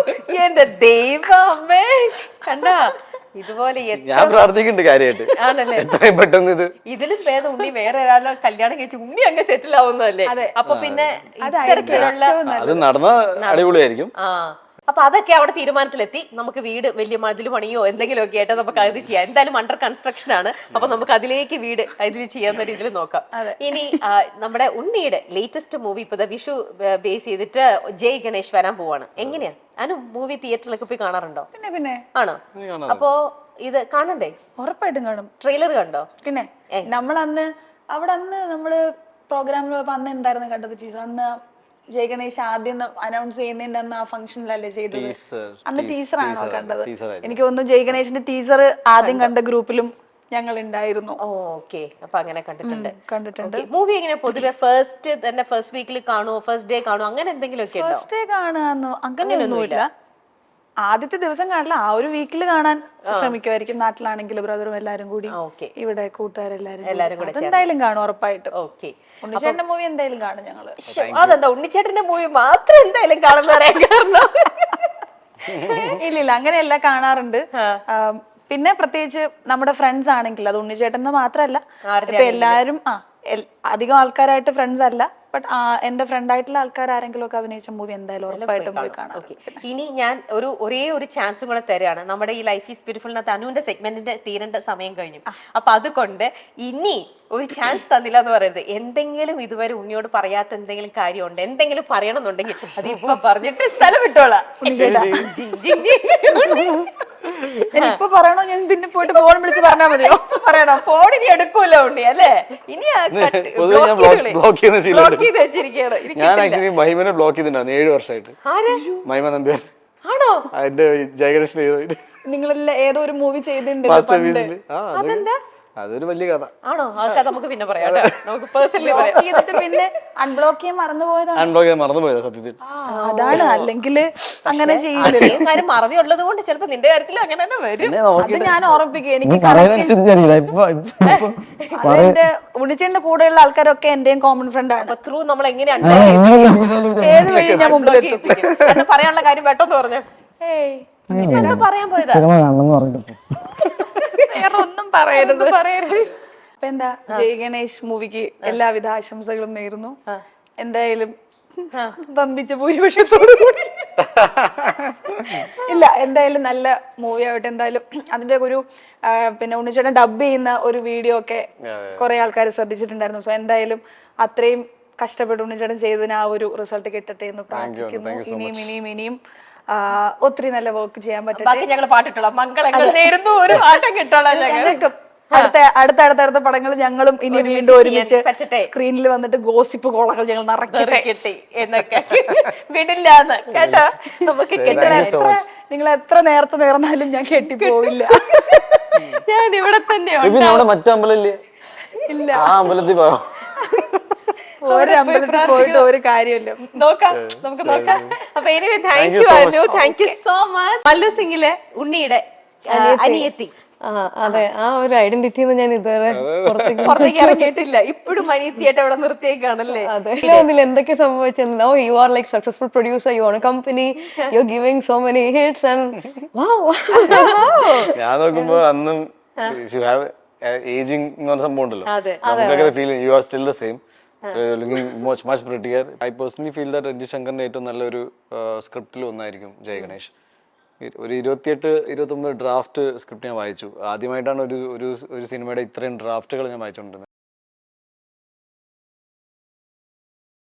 എന്റെ ദൈവമേ, കണ്ടാ ഇതുപോലെ ഞാൻ പ്രാർത്ഥിക്കുന്നുണ്ട് കാര്യമായിട്ട്. ആണല്ലേ, എത്രയും പെട്ടെന്ന് ഇത് ഇതിലും ഭേദം ഉണ്ണി വേറെ ഒരാളെ കല്യാണം കഴിച്ച് ഉണ്ണി അങ്ങ് സെറ്റിൽ ആവുന്നതല്ലേ. അപ്പൊ പിന്നെ ഇത്തരത്തിലുള്ള അത് നടന്ന അടിപൊളിയായിരിക്കും. അപ്പൊ അതൊക്കെ അവിടെ തീരുമാനത്തിലെത്തി. നമുക്ക് വീട് വലിയ മതിൽ പണിയോ എന്തെങ്കിലുമൊക്കെ ആയിട്ട് നമുക്ക് അത് ചെയ്യാം. എന്തായാലും അണ്ടർ കൺസ്ട്രക്ഷൻ ആണ്. അപ്പൊ നമുക്ക് അതിലേക്ക് വീട് അതിൽ ചെയ്യാവുന്ന രീതിയിൽ നോക്കാം. ഇനി നമ്മുടെ ഉണ്ണിയുടെ ലേറ്റസ്റ്റ് മൂവി ഇപ്പൊ വിഷു ബേസ് ചെയ്തിട്ട് ജയ് ഗണേഷ് വരാൻ പോവാണ്. എങ്ങനെയാ അനു മൂവി തിയേറ്ററിലൊക്കെ പോയി കാണാറുണ്ടോ? പിന്നെ ആണോ? അപ്പോ ഇത് കാണണ്ടേ? ഉറപ്പായിട്ടും കാണും. ട്രെയിലർ കണ്ടോ? പിന്നെ നമ്മളന്ന് നമ്മള് പ്രോഗ്രാമിൽ പോയപ്പോ അന്ന് എന്തായിരുന്നു കണ്ടത് ടീച്ചർ? അന്ന് ജയ് ഗണേഷ് ആദ്യം അനൗൺസ് ചെയ്യുന്നതിന്റെ അന്ന് ആ ഫംഗ്ഷനിലല്ലേ ചെയ്തത്? അന്ന് ടീച്ചറാണോ കണ്ടത്? എനിക്ക് തോന്നുന്നു ജയ് ഗണേഷിന്റെ ടീച്ചർ ആദ്യം കണ്ട ഗ്രൂപ്പിലും ഞങ്ങൾ ഉണ്ടായിരുന്നു. ഓക്കെ, അപ്പൊ അങ്ങനെ കണ്ടിട്ടുണ്ട്. മൂവി എങ്ങനെ പൊതുവെ ഫസ്റ്റ് വീക്കിൽ കാണുമോ, ഫസ്റ്റ് ഡേ കാണുമോ, അങ്ങനെ എന്തെങ്കിലും ഒക്കെ ഉണ്ടോ? ഫസ്റ്റ് ഡേ കാണാന്നോ അങ്ങനെയൊന്നുമില്ല. ആദ്യത്തെ ദിവസം കാണില്ല, ആ ഒരു വീക്കിൽ കാണാൻ ശ്രമിക്കുമായിരിക്കും. നാട്ടിലാണെങ്കിൽ ബ്രദറും എല്ലാരും കൂടി, ഇവിടെ കൂട്ടുകാരെല്ലാരും കൂടി എന്തായാലും കാണും ഉറപ്പായിട്ടും. ഉണ്ണിച്ചേട്ടന്റെ മൂവി എന്തായാലും കാണും ഞങ്ങള്. അതെന്താ ഉണ്ണിച്ചേട്ടന്റെ മൂവി മാത്രം എന്തായാലും കാണുന്ന പറയാൻ കാരണം? ഇല്ലില്ല, അങ്ങനെയല്ല, കാണാറുണ്ട്. പിന്നെ പ്രത്യേകിച്ച് നമ്മുടെ ഫ്രണ്ട്സ് ആണെങ്കിൽ, അത് ഉണ്ണിച്ചേട്ടൻ മാത്രല്ല, ഇപ്പൊ എല്ലാരും അധികം ആൾക്കാരായിട്ട് ഫ്രണ്ട്സ് അല്ല, ബട്ട് എന്റെ ഫ്രണ്ട് ആയിട്ടുള്ള ആൾക്കാർ ആരെങ്കിലും ഒക്കെ അഭിനയിച്ച മൂവി എന്തായാലും ഉറപ്പായിട്ടും പോയി കാണാം. ഇനി ഞാൻ ഒരേ ഒരു ചാൻസും കൂടെ തരാണ്. നമ്മുടെ ഈ ലൈഫ് ഈസ് ബ്യൂട്ടിഫുൾ അനുവിന്റെ സെഗ്മെന്റിന്റെ തീരേണ്ട സമയം കഴിഞ്ഞു. അപ്പൊ അതുകൊണ്ട് ഇനി ഒരു ചാൻസ് തന്നില്ല എന്ന് പറയരുത്. എന്തെങ്കിലും ഇതുവരെ ഉണ്ണിയോട് പറയാത്ത എന്തെങ്കിലും കാര്യമുണ്ട്, എന്തെങ്കിലും പറയണമെന്നുണ്ടെങ്കിൽ അത് ഇപ്പൊ പറഞ്ഞിട്ട് സ്ഥലം വിട്ടോളാം. ഇപ്പൊ പറയണോ ഞാൻ പിന്നെ പോയിട്ട് ഫോൺ വിളിച്ച് പറഞ്ഞാൽ മതിയോ? പറയണോ? ഫോൺ ഇനി എടുക്കൂല ഉണ്ണി അല്ലേ? ഇനി ബ്ലോക്ക് ചെയ്യുന്ന ചെയ്ത് വെച്ചിരിക്കുകയാണ്. ഞാൻ ആക്ച്വലി മഹിമനെ ബ്ലോക്ക് ചെയ്തിട്ടുണ്ടായിരുന്നു 7 വർഷമായിട്ട്. മഹിമ നമ്പ്യാർ ആണോ? എന്റെ ജയഗണേഷിന് നിങ്ങളെല്ലാം ഏതോ ഒരു മൂവി ചെയ്തിട്ടുണ്ട്. അതൊരു വലിയ കഥ ആണോ? ആ കഥ നമുക്ക് പിന്നെ പറയാം, നമുക്ക് പേഴ്സണലി പറയാം. പിന്നെ അൺബ്ലോക്ക് ചെയ്യാൻ മറന്നുപോയതാണ്. അൺബ്ലോക്ക് ചെയ്യാൻ മറന്നുപോയതാ സത്യത്തിൽ. അതാണ്, അല്ലെങ്കിൽ അങ്ങനെ ചെയ്യില്ല. കാര്യം മറവിയുള്ളത് കൊണ്ട് ചിലപ്പോ നിന്റെ കാര്യത്തിൽ അങ്ങനെ തന്നെ വരും. അത് ഞാൻ ഓർമ്മിപ്പിക്കും. എനിക്ക് എന്റെ ഉണ്ണിച്ചേട്ടന്റെ കൂടെയുള്ള ആൾക്കാരൊക്കെ എന്റെയും കോമൺ ഫ്രണ്ട് ആണ്. ത്രൂ നമ്മൾ എങ്ങനെയാണ് ഏത് വഴി ഞാൻ മുമ്പിലെത്തും എന്ന് പറയാനുള്ള കാര്യം പെട്ടെന്ന് പറഞ്ഞു. എന്താ പറയാൻ പോയതാ? വേറെ ഒന്നും പറയരുത്. അപ്പൊ എന്താ, ജയ് ഗണേഷ് മൂവിക്ക് എല്ലാവിധ ആശംസകളും നേരുന്നു. എന്തായാലും വമ്പിച്ച ഭൂരിപക്ഷത്തോടു കൂടി ഇല്ല, എന്തായാലും നല്ല മൂവി ആവട്ടെ. എന്തായാലും അതിന്റെ ഒരു പിന്നെ ഉണ്ണിച്ചേട്ടൻ ഡബ് ചെയ്യുന്ന ഒരു വീഡിയോ ഒക്കെ കുറെ ആൾക്കാർ ശ്രദ്ധിച്ചിട്ടുണ്ടായിരുന്നു. സോ എന്തായാലും അത്രയും കഷ്ടപ്പെട്ട് ഉണ്ണിച്ചേട്ടൻ ചെയ്തതിന് ആ ഒരു റിസൾട്ട് കിട്ടട്ടെ എന്ന് പ്രാർത്ഥിക്കുന്നു. ഇനിയും ഒത്തിരി നല്ല വർക്ക് ചെയ്യാൻ പറ്റും. ഞങ്ങൾ പാട്ടിട്ടോളാം, മംഗളങ്ങൾ നേരുന്നു, ഒരു പാട്ടം കിട്ടോളാം. അടുത്ത പടങ്ങൾ ഞങ്ങളും ഇനി വീണ്ടും ഒരുമിച്ച് സ്ക്രീനിൽ വന്നിട്ട് ഗോസിപ്പ് കോളങ്ങൾ ഞങ്ങൾ നിറയ്ക്കട്ടെ എന്നൊക്കെ വിടില്ലാന്ന് കേട്ടോ. നമുക്ക് നിങ്ങൾ എത്ര നേരത്തെ നേർന്നാലും ഞാൻ കെട്ടിപ്പോവില്ല. ഞാൻ ഇവിടെ തന്നെ മറ്റമ്പലല്ലേ? ഇല്ല, അമ്പലത്തിൽ ഒരു അമ്പലത്തിൽ പോയിട്ട് ഒരു കാര്യമില്ല. നോക്കാം, നമുക്ക് നോക്കാം. അപ്പൊ anyway thank you Anu, thank you so much. Mallu സിംഗിലെ ഉണ്ണിയുടെ അനിയത്തി. അതെ, ആ ഒരു ഐഡന്റിറ്റി ഞാൻ ഇതുവരെ പുറത്തേക്ക് ഇറങ്ങിയിട്ടില്ല. ഇപ്പോഴും അനിയത്തിയായിട്ട് അവിടെ നിർത്തിയേക്കാണല്ലേ? അതിൽ എന്തൊക്കെ സംഭവിച്ചെന്ന്. Now you are like successful producer, you own a company, you are giving so many hits and wow. ഞാൻ നോക്കുമ്പോ അന്നും ഏജിങ് എന്ന് പറഞ്ഞ സംഭവം ഉണ്ടല്ലോ, നമുക്കൊക്കെ feel you are still the same, looking much prettier. I personally feel that Ranjith ശങ്കറിന്റെ ഏറ്റവും നല്ലൊരു സ്ക്രിപ്റ്റിൽ ഒന്നായിരിക്കും ജയ് ഗണേഷ്. ഒരു 28-29 ഡ്രാഫ്റ്റ് സ്ക്രിപ്റ്റ് ഞാൻ വായിച്ചു. ആദ്യമായിട്ടാണ് ഒരു സിനിമയുടെ ഇത്രയും ഡ്രാഫ്റ്റുകൾ ഞാൻ വായിച്ചുകൊണ്ടിരുന്നത്.